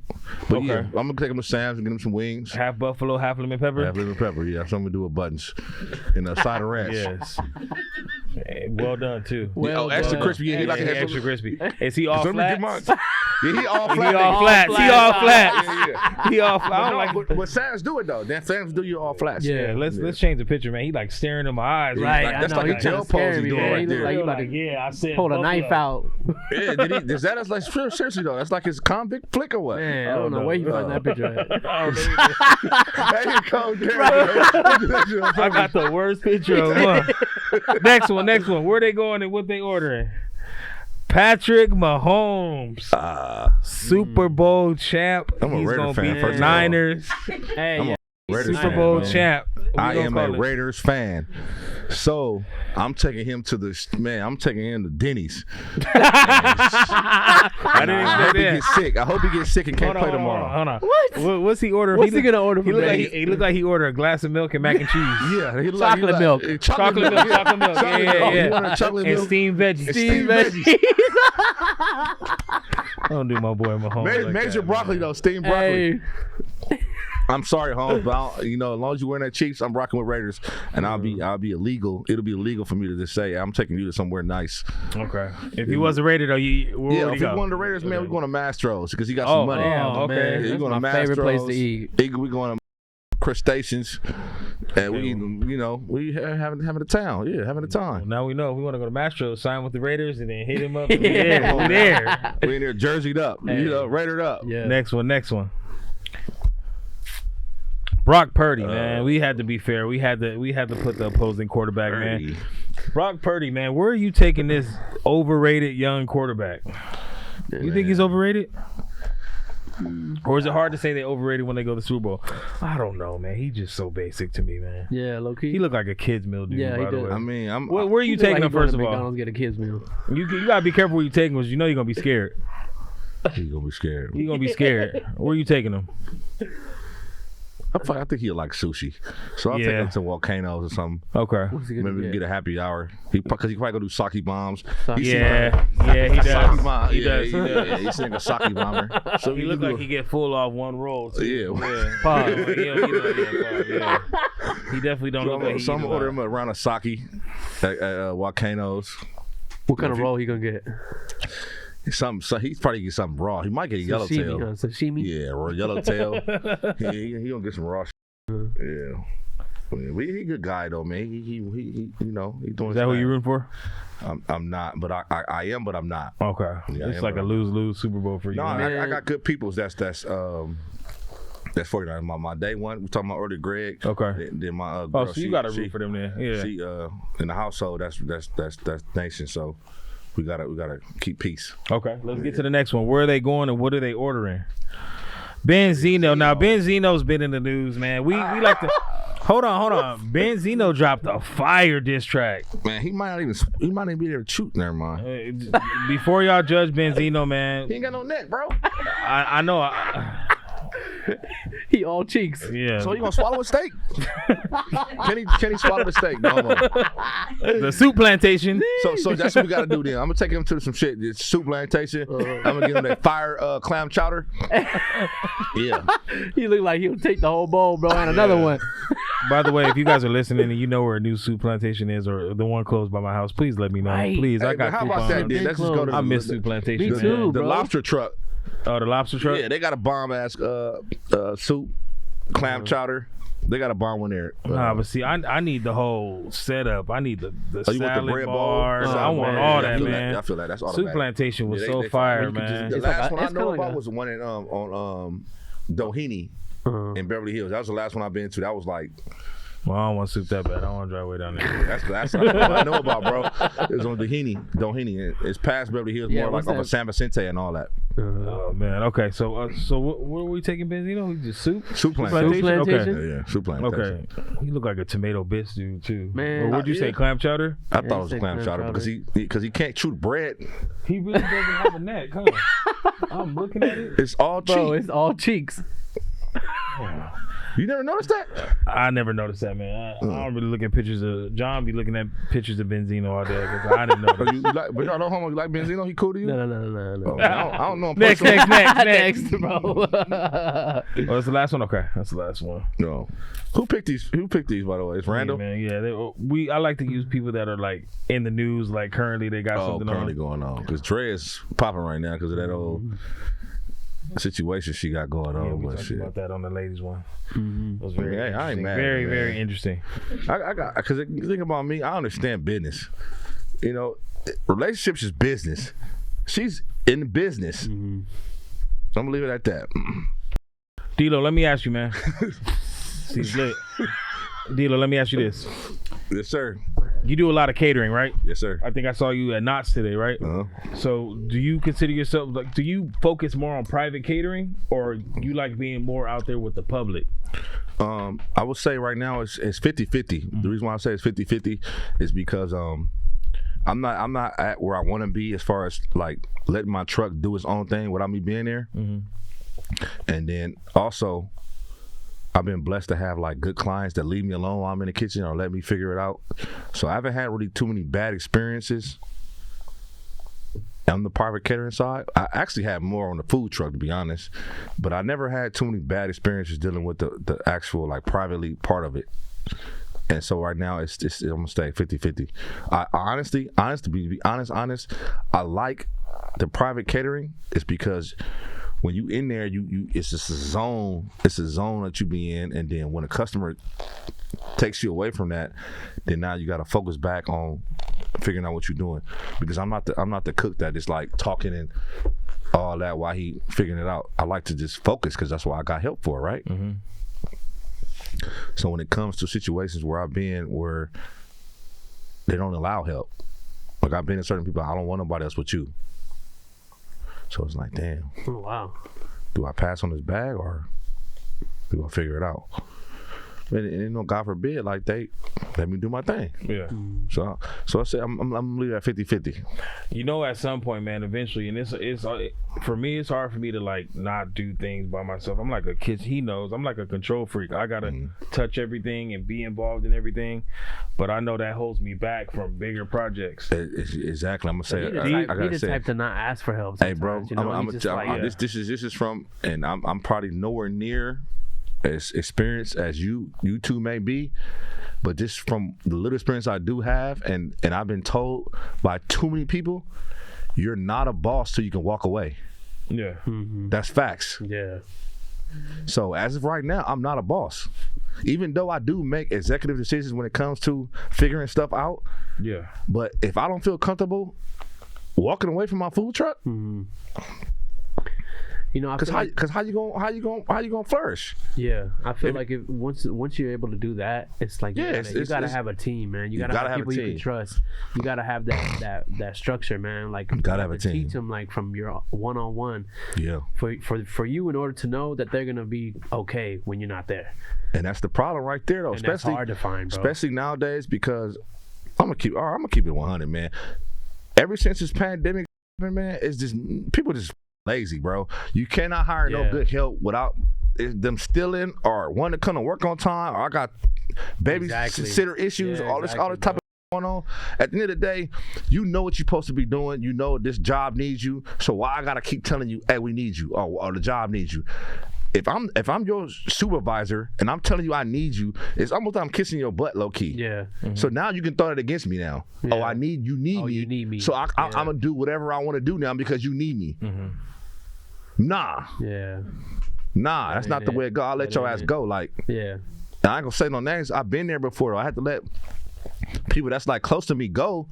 but yeah, I'm gonna take him to Sam's and get him some wings. Half buffalo, half lemon pepper. Half lemon pepper. Yeah, so I'm gonna do with buttons and a side of ranch. Yes. Well done too. Extra crispy. Yeah, he like it extra crispy. Is he all flats? Yeah, he all flat. He all flats. He all flats. Yeah. He all flats. But Sam's do it though. Then Sam's do you all flats. Yeah, let's change the picture, man. He like staring in my eyes. Right. That's like a jail pose he's doing right there. Like, I said pull a knife out. Yeah, is that like seriously though? That's like his convict flick or what? Man, I don't know where you find that picture at. There you go, I got the worst picture of one. Next one. Where they going and what they ordering? Patrick Mahomes, Super Bowl champ. I'm a He's Raider gonna fan, beat first the of all. Niners. Hey, Raiders Super fan, Bowl man. champ. I am a Raiders fan. So I'm taking him to I'm taking him to Denny's. I hope he gets sick. I hope he gets sick and can't play tomorrow. Hold on. What? What's he ordering? What's he gonna order for He looked like he ordered a glass of milk and mac and cheese. Yeah, he Chocolate milk. Chocolate milk. He wanted chocolate And milk. steamed veggies. Steamed veggies. Don't do my boy Mahomes. Major that, broccoli man. though, steamed broccoli. Hey. I'm sorry, Holmes, but as long as you're wearing that Chiefs, I'm rocking with Raiders, and I'll be illegal. It'll be illegal for me to just say I'm taking you to somewhere nice. Okay. If he was a Raider though, if he won the Raiders, man, we're going to Mastro's because he got some money. Okay. Man, Yeah, that's going to my Mastro's. favorite place to eat. We're going to crustaceans, and we having the town. Yeah, having the time. Now we know if we want to go to Mastro, sign with the Raiders, and then hit him up. We there. We in there, jerseyed up, Raidered up. Yeah. Next one. Brock Purdy, man. We had to be fair. We had to put the opposing quarterback, man. Brock Purdy, man. Where are you taking this overrated young quarterback? You think he's overrated? Or is it hard to say they overrated when they go to the Super Bowl? I don't know, man. He's just so basic to me, man. Yeah, low key. He looked like a kid's meal dude. Yeah, he by the did. way. I mean, where are you taking him first of all? McDonald's get a kids meal. You gotta be careful where you taking him because you know you're gonna be scared. He's gonna be scared. You're gonna be scared. Where are you taking him? I think he'll like sushi, so I'll take him to Volcanoes or something. Okay. Maybe get a happy hour. Because he probably gonna do sake bombs. He does. Sake bomb. He does. He's like a sake bomber. So he look like he get full off one roll. Too. Yeah. Pause. Yeah. He definitely don't look like he. So I'm gonna order him a round of sake at Volcanoes. What kind of roll he gonna get? So he's probably get something raw. He might get a yellowtail. Sashimi. Yeah, or a yellowtail. he gonna get some raw. Yeah. He a good guy though, man. He doing. Is that who you rooting for? I'm not, but I am, but I'm not. Okay. Yeah, it's like a lose Super Bowl for you. No, I got good people. That's 49. My day one. We talking about earlier, Greg. Okay. Then my girl, so you got to root for them then. Yeah. She in the household. That's nation. So. We gotta keep peace. Okay, let's get to the next one. Where are they going and what are they ordering? Benzino. Now Benzino's been in the news, man. We like to hold on. Benzino dropped a fire diss track. Man, he might not even be there to shoot. Never mind. Before y'all judge Benzino, man. He ain't got no neck, bro. I know. He all cheeks. Yeah. So he gonna swallow a steak? Can he swallow the steak? No. The soup plantation. So that's what we gotta do then. I'm gonna take him to some shit. This soup plantation. I'm gonna give him that fire clam chowder. Yeah. He look like he'll take the whole bowl, bro, and another one. By the way, if you guys are listening and you know where a new soup plantation is or the one close by my house, please let me know. Right. Please, Hey, I got how about that, coupons. dude? Let's just go to I miss soup plantation. Me too, the bro. lobster truck. Oh, the lobster truck. Yeah, they got a bomb ass soup, clam chowder. They got a bomb one there. Nah, but see, I need the whole setup. I need the you want the salad bread bars. bowl? I want all that, man. I feel that. That's all. Soup plantation was Yeah, so they fire, fire. man. The It's last like one I it's know kinda about like was the one in on Doheny in Beverly Hills. That was the last one I've been to. That was like. Well, I don't want soup that bad. I don't want to drive way down there. That's what I know about, bro. It's on Doheny. It's past Beverly Hills, Yeah, more like what's over that? San Vicente and all that. Oh man. Okay. So what are we taking, Benzino? Just soup? Soup plantation. Soup plantation? Yeah, soup plantation. Okay. You look like a tomato bits dude too. Man. Or would you say Yeah. clam chowder? I Yeah, thought it he was said clam clam chowder chowder. because he can't chew the bread. He really doesn't have a neck. Huh? I'm looking at it. It's all cheap. Bro, it's all cheeks. You never noticed that? I never noticed that, man. I don't really look at pictures of John. Be looking at pictures of Benzino all day because I didn't know. You like, but y'all know homo. You like Benzino? He cool to you? No. Oh, I don't know him Next, personally. next, bro. Oh, that's the last one. Okay, that's the last one. No. Who picked these? By the way, it's random. Yeah, man. Yeah, I like to use people that are like in the news, like currently they got something Currently on. going on because Trey is popping right now because of that old situation she got going Yeah, on. we But talked shit, about that on the ladies one. Mm-hmm. It was very, I ain't interesting. mad, very, man. very interesting. I got because you think about me. I understand business. You know, relationships is business. She's in the business. Mm-hmm. So I'm gonna leave it at that. D-Lo, let me ask you, man. She's lit. D-Lo, let me ask you this. Yes, sir. You do a lot of catering, right? Yes, sir. I think I saw you at Knott's today, right? Uh-huh. So do you consider yourself, like, do you focus more on private catering or you like being more out there with the public? I would say right now it's 50-50. Mm-hmm. The reason why I say it's 50-50 is because I'm not at where I want to be as far as like letting my truck do its own thing without me being there. Mm-hmm. And then also I've been blessed to have like good clients that leave me alone while I'm in the kitchen or let me figure it out. So I haven't had really too many bad experiences on the private catering side. I actually had more on the food truck, to be honest, but I never had too many bad experiences dealing with the actual like privately part of it. And so right now it's I'm gonna stay 50-50. I honestly, to be honest, I like the private catering. It's because when you in there, you it's just a zone. It's a zone that you be in, and then when a customer takes you away from that, then now you got to focus back on figuring out what you're doing. Because I'm not the cook that is like talking and all that while he figuring it out. I like to just focus because that's what I got help for, right? Mm-hmm. So when it comes to situations where I've been where they don't allow help, like I've been in certain people, I don't want nobody else with you. So it's like, damn, Oh, wow. do I pass on this bag or do I figure it out? And you know, God forbid, like they let me do my thing. Yeah. So I say I'm gonna leave that 50-50. You know, at some point, man, eventually, and it's for me, it's hard for me to like not do things by myself. I'm like a kid. He knows I'm like a control freak. I gotta touch everything and be involved in everything, but I know that holds me back from bigger projects. Exactly. I'm gonna say. He I gotta the say. type to not ask for help. Hey, bro, You know, I'm he's just like, this is from, and I'm probably nowhere near as experienced as you two may be, but just from the little experience I do have, and I've been told by too many people, you're not a boss till you can walk away. Yeah. That's facts. Yeah. So as of right now, I'm not a boss. Even though I do make executive decisions when it comes to figuring stuff out, Yeah. but if I don't feel comfortable walking away from my food truck, You know, I feel like, how you gonna flourish? yeah, I feel like if once you're able to do that, it's like Yeah, you gotta have a team, man. You gotta have people you team. can trust. You gotta have that structure, man. Like you gotta have a team. Teach them like from your one-on-one Yeah. for you in order to know that they're gonna be okay when you're not there. And that's the problem right there, though. And that's especially hard to find, bro. especially nowadays, because I'm gonna keep it 100, man. Ever since this pandemic, man, it's just people just lazy, bro. You cannot hire no Yeah. good help without them stealing or wanting to come to work on time, or I got babysitter issues, all this type of going on. At the end of the day, you know what you're supposed to be doing. You know this job needs you. So why I gotta keep telling you, hey, we need you, or the job needs you? If I'm your supervisor and I'm telling you I need you, it's almost like I'm kissing your butt, low key. Yeah. Mm-hmm. So now you can throw it against me now. Yeah. Oh, you need me. So I'm gonna do whatever I want to do now because you need me. Mm-hmm. Nah. Yeah. Nah, that's not the way it go. I'll let your ass go. Like, yeah. I ain't gonna say no names. I've been there before. I had to let people that's like close to me go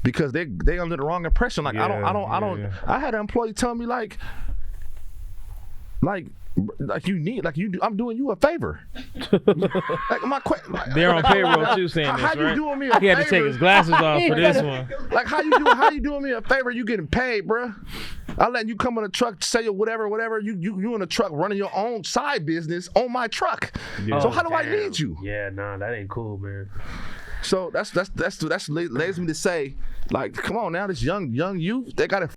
because they under the wrong impression. Like I don't. I had an employee tell me like you need, like you do, I'm doing you a favor. Like my they're on payroll too, saying this, how right? You doing me a he had favor? to take his glasses off for this one. Like how you doing me a favor? You getting paid, bruh. I letting you come in a truck, say whatever. You in a truck running your own side business on my truck. Yeah. So how do I need you? Yeah, nah, that ain't cool, man. So that's lays me to say, like, come on now, this young youth, they got it.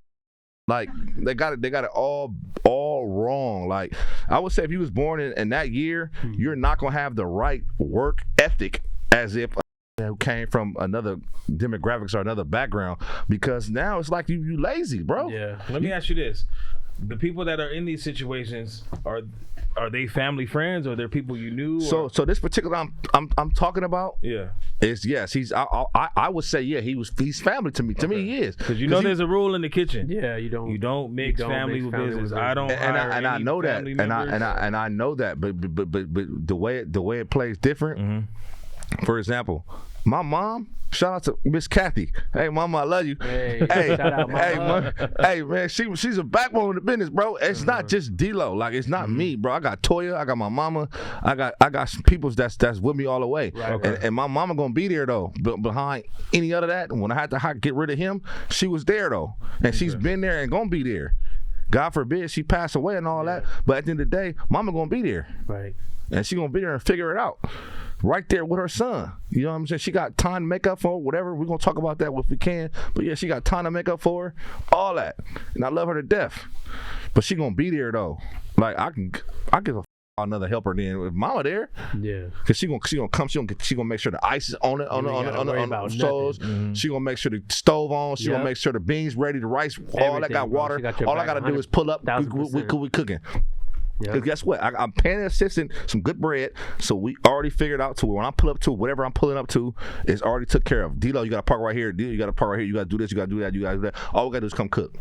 Like they got it all wrong. Like I would say, if you was born in that year, you're not gonna have the right work ethic as if who came from another demographics or another background. Because now it's like you lazy, bro. Yeah. Let me ask you this: the people that are in these situations are they family friends or they're people you knew? So this particular I'm talking about. Yeah. Is yes, I would say he's family to me. To me, he is. Because there's a rule in the kitchen. Yeah, you don't mix family with business. I don't. And I know that. And I know that. But the way it plays different. Mm-hmm. For example, my mom. Shout out to Miss Kathy. Hey, mama, I love you. Hey, shout out, mama. Hey, man, she's a backbone of the business, bro. It's not just D-Lo. Like, it's not me, bro. I got Toya. I got my mama. I got some people that's with me all the way. Right. And my mama gonna be there though. But behind any other that, when I had to get rid of him, she was there though, and she's been there and gonna be there. God forbid she passed away and all that. But at the end of the day, mama gonna be there. Right. And she gonna be there and figure it out. Right there with her son. You know what I'm saying? She got time to make up for whatever. We're going to talk about that if we can. But yeah, she got time to make up for her. All that. And I love her to death. But she going to be there, though. Like, I give a another helper then with mama there. Yeah. Because she gonna come. She gonna make sure the ice is on the stoves. Mm-hmm. She gonna make sure the stove on. She gonna make sure the beans ready, the rice, all that got water. All I got to do is pull up. We cooking. Because guess what? I'm paying an assistant some good bread, so we already figured out to where when I pull up to whatever I'm pulling up to, it's already took care of. D-Lo, you got to park right here. D-Lo, you got to park right here. You got to do this. You got to do that. You got to do that. All we got to do is come cook.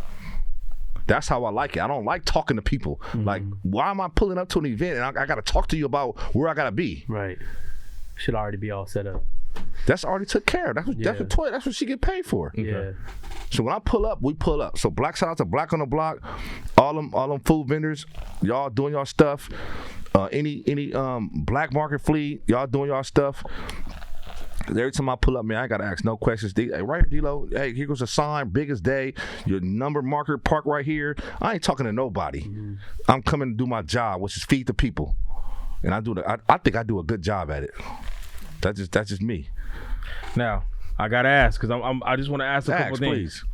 That's how I like it. I don't like talking to people. Mm-hmm. Like, why am I pulling up to an event and I got to talk to you about where I got to be? Right. Should already be all set up. That's already took care of. That's what she get paid for. Yeah. So when I pull up, we pull up. So shout out to Black on the Block, all them food vendors, y'all doing y'all stuff. Any black market fleet, y'all doing y'all stuff. Every time I pull up, man, I gotta ask no questions. Hey, right here, D-Lo. Hey, here goes a sign, biggest day. Your number marker, park right here. I ain't talking to nobody. Mm-hmm. I'm coming to do my job, which is feed the people, and I think I do a good job at it. That's just me. Now, I gotta ask because I just want to ask a couple things. Please.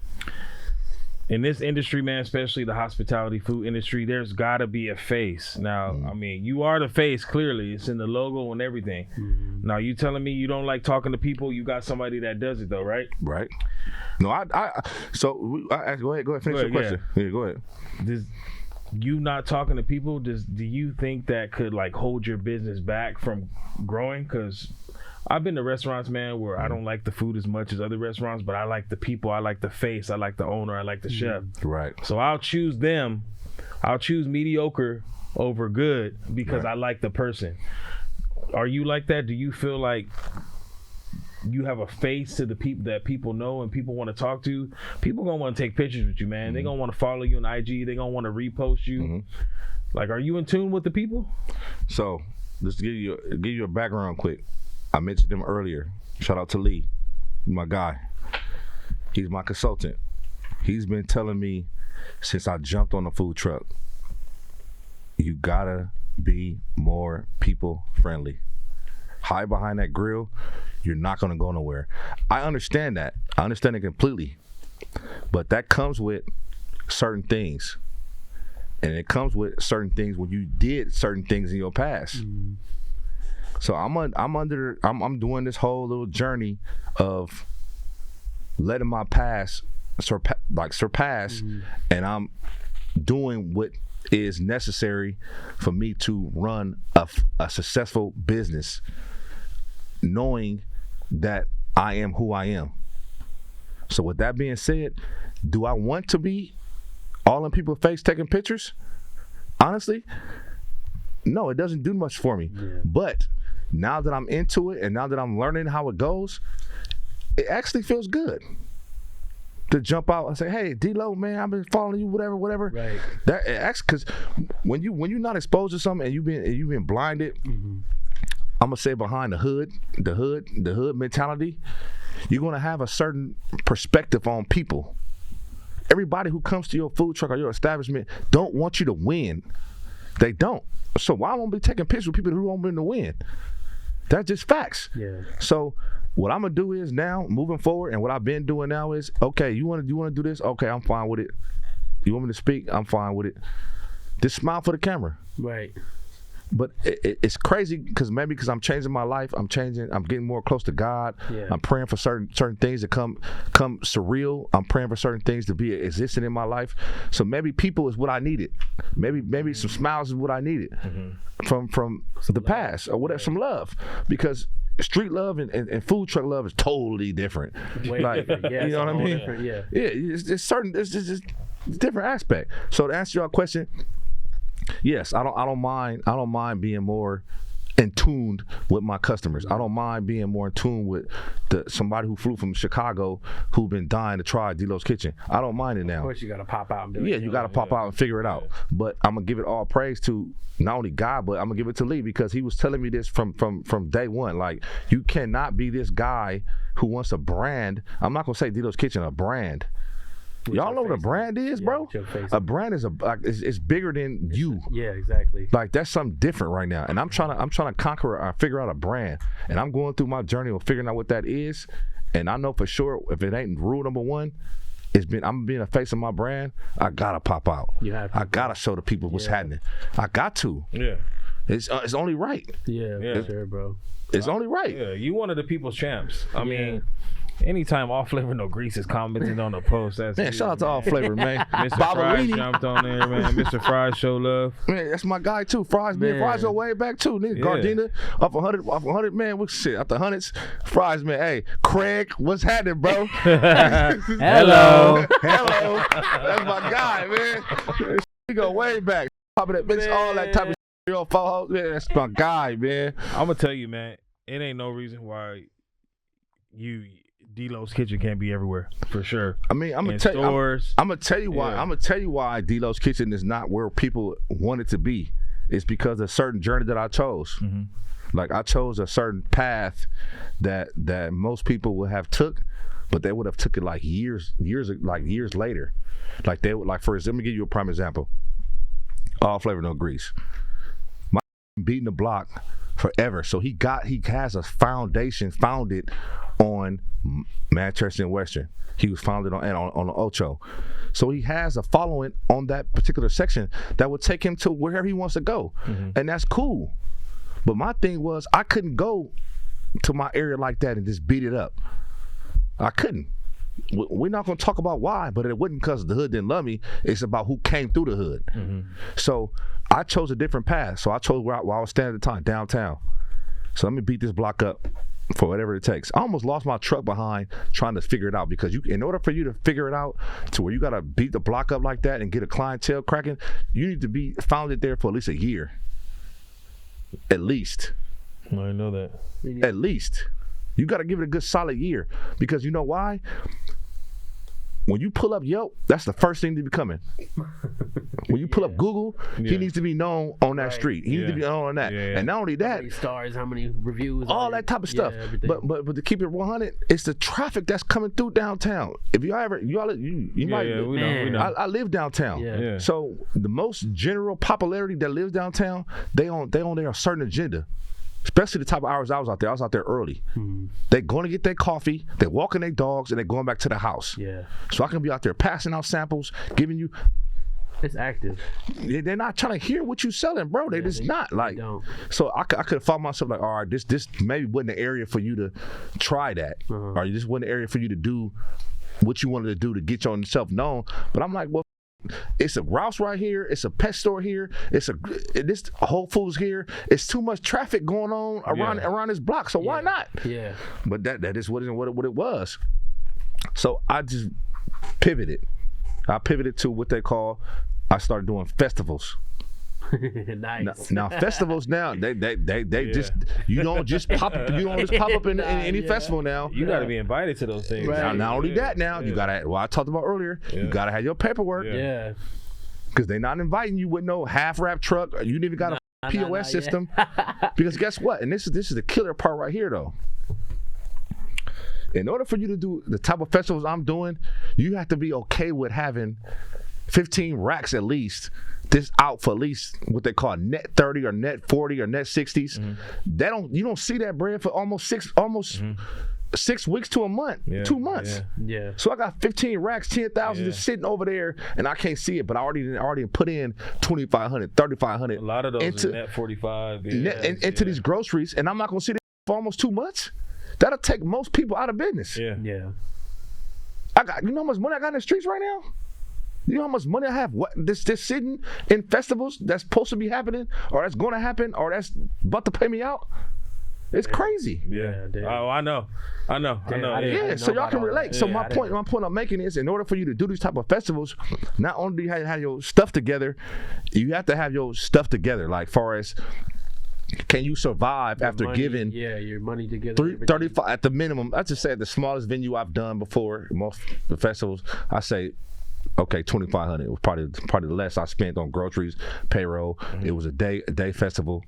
In this industry, man, especially the hospitality food industry, there's gotta be a face. Now, I mean, you are the face. Clearly, it's in the logo and everything. Mm-hmm. Now, you telling me you don't like talking to people? You got somebody that does it though, right? Right. No, go ahead. Finish your question. Yeah, go ahead. You not talking to people, do you think that could like hold your business back from growing? Because I've been to restaurants, man, where I don't like the food as much as other restaurants, but I like the people, I like the face, I like the owner, I like the chef. Right. So I'll choose them. I'll choose mediocre over good because I like the person. Are you like that? Do you feel like you have a face to the people that people know and people want to talk to? People gonna want to take pictures with you, man. Mm-hmm. They gonna want to follow you on IG. They gonna want to repost you. Mm-hmm. Like, are you in tune with the people? So, just to give you a background quick. I mentioned him earlier. Shout out to Lee, my guy. He's my consultant. He's been telling me since I jumped on the food truck, you gotta be more people friendly. Hide behind that grill, you're not gonna go nowhere. I understand that. I understand it completely. But that comes with certain things. and it comes with certain things when you did certain things in your past. So I'm doing this whole little journey of letting my past surpass, and I'm doing what is necessary for me to run a successful business, knowing that I am who I am. So with that being said, do I want to be all in people's face taking pictures? Honestly, no, it doesn't do much for me. But now that I'm into it and now that I'm learning how it goes, it actually feels good to jump out and say, "Hey, DLO, man, I've been following you, whatever." Right. That acts, because when you're not exposed to something and you've been blinded, I'm gonna say behind the hood mentality, you're gonna have a certain perspective on people. Everybody who comes to your food truck or your establishment don't want you to win. They don't. So why won't be taking pictures with people who don't want to win? That's just facts. Yeah. So what I'm gonna do is now, moving forward, and what I've been doing now is, okay, you wanna do this? Okay, I'm fine with it. You want me to speak? I'm fine with it. Just smile for the camera. Right. But it's crazy because I'm changing my life. I'm getting more close to God. Yeah. I'm praying for certain things to come surreal. I'm praying for certain things to be existing in my life. So maybe people is what I needed. Maybe some smiles is what I needed from the past or whatever, some love. Because street love and food truck love is totally different. Like, yeah, you know what I mean? Yeah. It's certain. It's just a different aspect. So to answer your question, yes, I don't mind being more in tune with my customers. I don't mind being more in tune with somebody who flew from Chicago who been dying to try DLO'S Kitchen. I don't mind it now. Of course, you gotta pop out and do it. Yeah, you gotta pop out and figure it out. But I'm gonna give it all praise to not only God, but I'm gonna give it to Lee, because he was telling me this from day one. Like, you cannot be this guy who wants a brand. I'm not gonna say DLO'S Kitchen a brand. Y'all know what a brand is, bro? A brand is it's bigger than you. Yeah, exactly. Like, that's something different right now. And I'm trying to conquer or figure out a brand. And I'm going through my journey of figuring out what that is. And I know for sure, if it ain't rule number one, I'm being a face of my brand. I gotta pop out. I gotta show the people what's happening. I got to. Yeah. It's only right. Yeah, for sure, bro. It's only right. Yeah, you one of the people's champs. I mean, anytime All Flavor No Grease is commenting on a post, that's man. Shout out to All Flavor, man. Mr. Fries jumped on there, man. Mr. Fries show love. Man, that's my guy too. Fries, man. Fries go way back too. Nigga, Gardena off 100, man. What shit? After hundreds, Fries, man. Hey, Craig, what's happening, bro? Hello. Hello. That's my guy, man. We go way back. All that type of shit. Man, that's my guy, man. I'm gonna tell you, man. It ain't no reason why DLO'S Kitchen can't be everywhere, for sure. I mean, I'm gonna tell you why. I'm gonna tell you why DLO'S Kitchen is not where people want it to be. It's because of a certain journey that I chose. Like, I chose a certain path that most people would have took, but they would have took it like years later. Like, they would, like, for example, let me give you a prime example. All Flavor No Grease. My beating the block forever. So he has a foundation founded on Manchester and Western. He was founded on the Ocho. So he has a following on that particular section that would take him to wherever he wants to go. And that's cool. But my thing was, I couldn't go to my area like that and just beat it up. I couldn't. We're not going to talk about why, but it wasn't because the hood didn't love me. It's about who came through the hood. So I chose a different path. So I chose where I was standing at the time, downtown. So let me beat this block up for whatever it takes. I almost lost my truck behind trying to figure it out, because in order for you to figure it out to where you got to beat the block up like that and get a clientele cracking, you need to be founded there for at least a year. At least. I didn't know that. At least. You got to give it a good solid year, because you know why? When you pull up Yelp, that's the first thing to be coming. When you pull up Google, he needs to be known on that street. He needs to be known on that. And not only that, how many stars, how many reviews, all that type of stuff. But to keep it 100, it's the traffic that's coming through downtown. If you might. We know. I live downtown. So the most general popularity that lives downtown, they on a certain agenda. Especially the type of hours I was out there. I was out there early. They're going to get their coffee, they're walking their dogs, and they're going back to the house. So I can be out there passing out samples, giving you It's active. They're not trying to hear what you selling, bro. They just not like. So I could have found myself like, all right, this maybe wasn't the area for you to try that, or this wasn't the area for you to do what you wanted to do to get yourself known. But I'm like, well, it's a Rouse right here. It's a pet store here. This Whole Foods here. It's too much traffic going on around this block. So why not? Yeah. But that is what it was. So I just pivoted. I pivoted to what they call. I started doing festivals. Nice. Now festivals now they just you don't just pop up in any festival now. You got to be invited to those things. Right. Now, not only that, you gotta. Well, I talked about earlier. You gotta have your paperwork. Yeah. Because they're not inviting you with no half wrap truck. You didn't even got a POS system. Because guess what? And this is the killer part right here though. In order for you to do the type of festivals I'm doing, you have to be okay with having 15 racks at least. This out for at least what they call net 30 or net 40 or net 60s. You don't see that bread for almost 6 weeks to a month, 2 months. Yeah. So I got 15 racks, 10,000 just sitting over there, and I can't see it, but I already put in 2,500, 3,500. A lot of those into net 45. Into these groceries, and I'm not gonna see that for almost 2 months. That'll take most people out of business. Yeah. You know how much money I got in the streets right now? You know how much money I have? What this sitting in festivals that's supposed to be happening, or that's going to happen, or that's about to pay me out? It's crazy. Yeah. Oh, I know. Yeah. So y'all can relate. So my point I'm making is, in order for you to do these type of festivals, not only do you have to have your stuff together, you have to have your stuff together. Like far as, can you survive after giving your money together 35 at the minimum? I just say at the smallest venue I've done before, most the festivals, I say, okay, 2,500. It was probably less I spent on groceries, payroll. It was a day festival,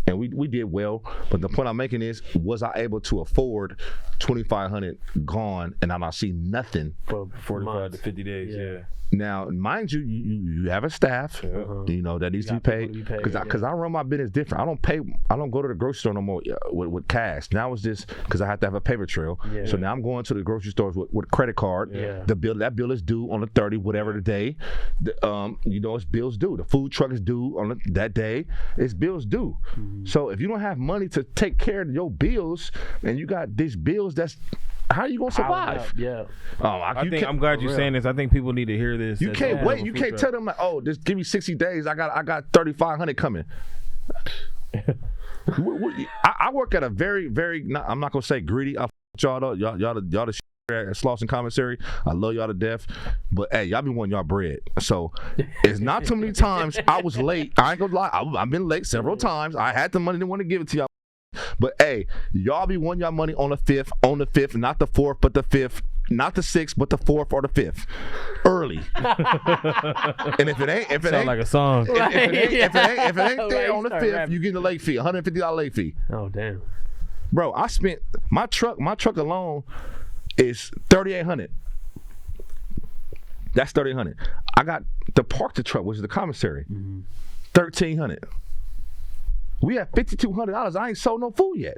and we did well. But the point I'm making is, was I able to afford 2,500 gone, and I not see nothing for 45 to 50 days? Yeah. Now, mind you, you have a staff, you know, that needs to be paid. Because I run my business different. I don't go to the grocery store no more with cash. Now it's just because I have to have a paper trail. Yeah. So now I'm going to the grocery stores with credit card. Yeah. That bill is due on the 30, whatever the day. You know, it's bills due. The food truck is due on that day. It's bills due. So if you don't have money to take care of your bills, and you got these bills how are you gonna survive? Yeah. I'm glad you're saying this. I think people need to hear this. You can't wait. You can't tell them like, oh, just give me 60 days. I got 3,500 coming. I work at a very, very. I'm not gonna say greedy. I y'all the shit at Slauson Commissary. I love y'all to death, but hey, y'all be wanting y'all bread. So it's not too many times I was late. I ain't gonna lie. I've been late several times. I had the money, didn't want to give it to y'all. But hey, y'all be wanting y'all money on the 5th, not the 4th, but the 5th, not the 6th, but the 4th or the 5th, early. And if it ain't like a song. If it ain't there on the 5th, you get a late fee, $150 late fee. Oh damn, bro! I spent my truck alone is $3,800. That's $3,800. I got to park the truck, which is the commissary, $1,300. We have $5,200. I ain't sold no food yet.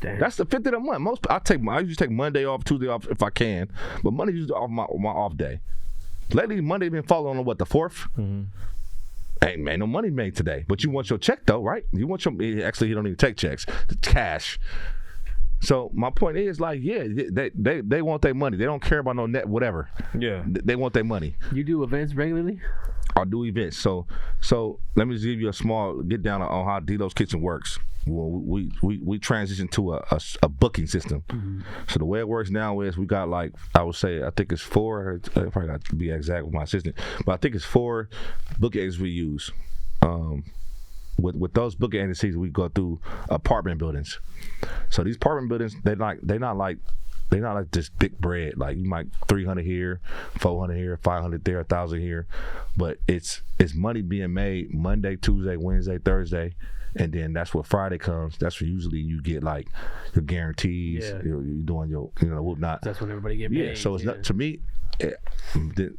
Damn. That's the 50th of the month. I usually take Monday off, Tuesday off if I can, but Monday's usually off my off day. Lately, Monday been falling on the 4th. Ain't no money made today, but you want your check though, right? You want your actually you don't even take checks, it's cash. So my point is like, they want their money. They don't care about no net whatever. Yeah, they want their money. You do events regularly? I do events. So let me just give you a small get down on how DLO'S Kitchen works. Well, we transitioned to a booking system. So the way it works now is we got like, I would say, I think it's 4. I probably got to be exact with my assistant, but I think it's 4 booking agents we use. With those booking agencies, we go through apartment buildings. So these apartment buildings, they're not like just big bread. Like you might 300 here, 400 here, 500 there, 1,000 here, but it's money being made Monday, Tuesday, Wednesday, Thursday, and then that's where Friday comes. That's where usually you get like your guarantees. Yeah. You're doing your whatnot. That's when everybody get paid. Yeah. So it's not to me.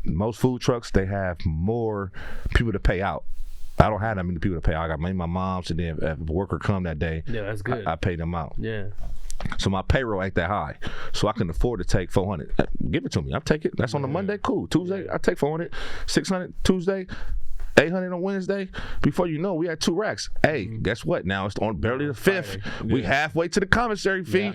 Most food trucks, they have more people to pay out. I don't have that many people to pay. I got my mom's, and then if a worker come that day, that's good. I pay them out. Yeah. So my payroll ain't that high, so I can afford to take 400. Give it to me. I'll take it. That's on a Monday. Cool. Tuesday, I take 400. 600 Tuesday. 800 on Wednesday. Before you know, we had 2 racks. Hey, guess what? Now it's on barely the 5th. We halfway to the commissary fee.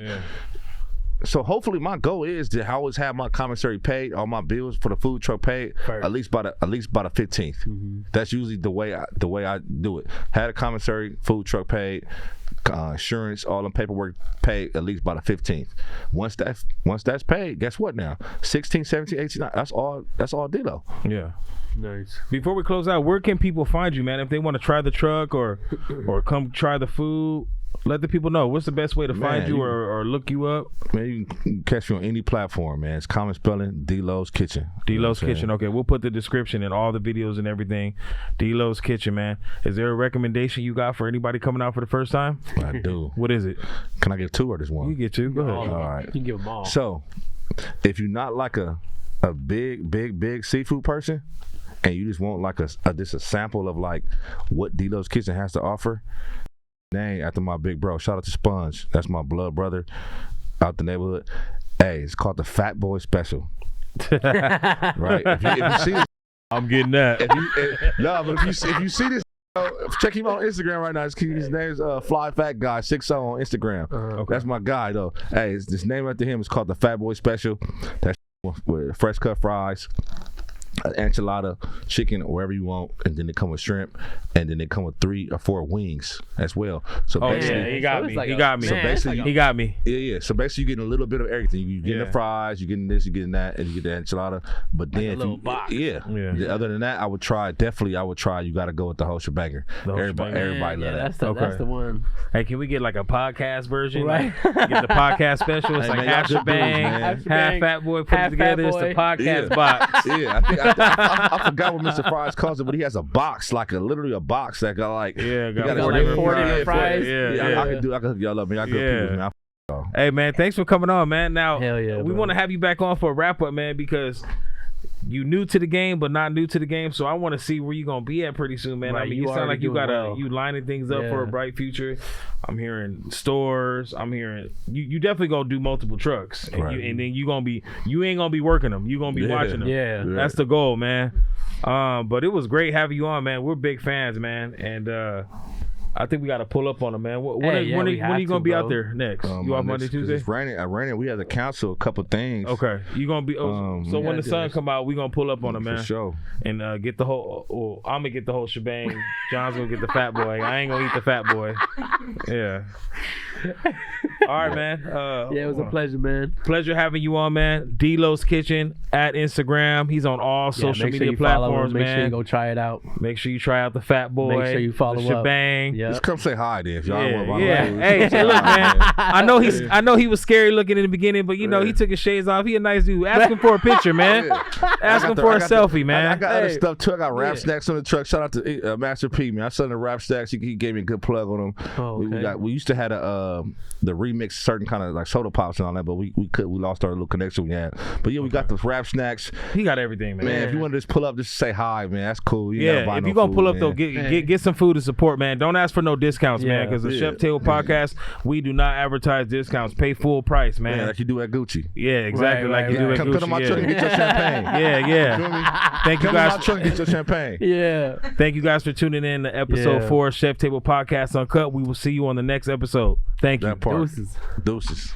So hopefully my goal is to always have my commissary paid, all my bills for the food truck paid at least by the 15th. That's usually the way I do it. Had a commissary food truck paid, insurance, all the paperwork paid at least by the 15th. Once that's paid, guess what now? 16, 17, 18, that's all DLO. Yeah. Nice. Before we close out, where can people find you, man? If they want to try the truck or come try the food, let the people know. What's the best way to find you or look you up? Man, you can catch me on any platform, man. It's common spelling, DLO'S Kitchen. DLO'S Kitchen. Okay, we'll put the description and all the videos and everything. DLO'S Kitchen, man. Is there a recommendation you got for anybody coming out for the first time? I do. What is it? Can I get 2 or just 1? You get 2. Go ahead. All right. You can give them all. So, if you're not like a big seafood person, and you just want like just a sample of like what DLO'S Kitchen has to offer, name after my big bro. Shout out to Sponge. That's my blood brother out the neighborhood. Hey, it's called the Fat Boy Special. Right? If you see this, I'm getting that. But if you see this, check him out on Instagram right now. His name's Fly Fat Guy 60 on Instagram. Okay. That's my guy though. Hey, this name after him is called the Fat Boy Special. That's with fresh cut fries, an enchilada, chicken, or whatever you want, and then they come with shrimp, and then they come with 3 or 4 wings as well. So basically, he got me. like He got me. So basically, he got me. Yeah. So basically, you're getting a little bit of everything. You're getting the fries, you're getting this, you're getting that, and you get the enchilada. But then, a little box. Yeah. Other than that, I would try. You got to go with the whole shebanger. Everybody love that. That's the one. Hey, can we get like a podcast version? Right. Like, get the podcast special. It's Hey, like man, half y'all good dudes, shebang, man. half Fat Boy put it half together. Fat It's the Boy. podcast box. Yeah, I forgot what Mr. Fries calls it, but he has a box, like literally a box that got like got like 4 different fries. I can hook y'all up, man. Y'all good people, man. Hey, man, thanks for coming on, man. Now, Hell yeah, we bro. want to have you back on for a wrap up, man, because you new to the game, but not new to the game. So I want to see where you gonna be at pretty soon, man. Right, I mean, you you sound like you already got doing well. you lining things up for a bright future. I'm hearing stores. I'm hearing you definitely gonna do multiple trucks, and, Right. and then you ain't gonna be working them. You gonna be watching them. Yeah. That's the goal, man. But it was great having you on, man. We're big fans, man, and I think we got to pull up on them, man. When are you gonna be out there next? You off Monday, Tuesday? It's raining. We had to cancel a couple things. Okay, you gonna be? So when the sun come out, we gonna pull up on them, man. For sure. And get the whole. I'm gonna get the whole shebang. John's gonna get the Fat Boy. I ain't gonna eat the Fat Boy. Yeah. All right, man. Yeah, it was a pleasure, man. Pleasure having you on, man. DLO'S Kitchen at Instagram. He's on all social media platforms, man. Make sure you go try it out. Make sure you try out the Fat Boy. Make sure you follow the up. shebang. Yeah. Just come say hi then if y'all want my Yeah. food. Hey, look, man. I know he was scary looking in the beginning, but he took his shades off. He a nice dude. Ask him for a picture, man. Ask him for a selfie, man. I got other stuff too. I got wrap snacks on the truck. Shout out to Master P, man. I sent the wrap snacks. He gave me a good plug on them. Oh, okay. We used to have the remix certain kind of like soda pops and all that, but we lost our little connection we had. But yeah, we got the wrap snacks. He got everything, man. Man, if you want to just pull up, just say hi, man. That's cool. You Yeah, if you're gonna pull up though, get some food to support, man. Don't ask for no discounts, man, because the Chef Table Podcast, we do not advertise discounts. Pay full price, man. Yeah, like you do at Gucci. Yeah, exactly, like you do at Come Gucci. to my truck and get your champagne. Yeah. Feel me? Thank you Come to my guys. truck and get your champagne. Yeah. Thank you guys for tuning in to episode 4 Chef Table Podcast Uncut. We will see you on the next episode. Thank you. That part. Deuces. Deuces.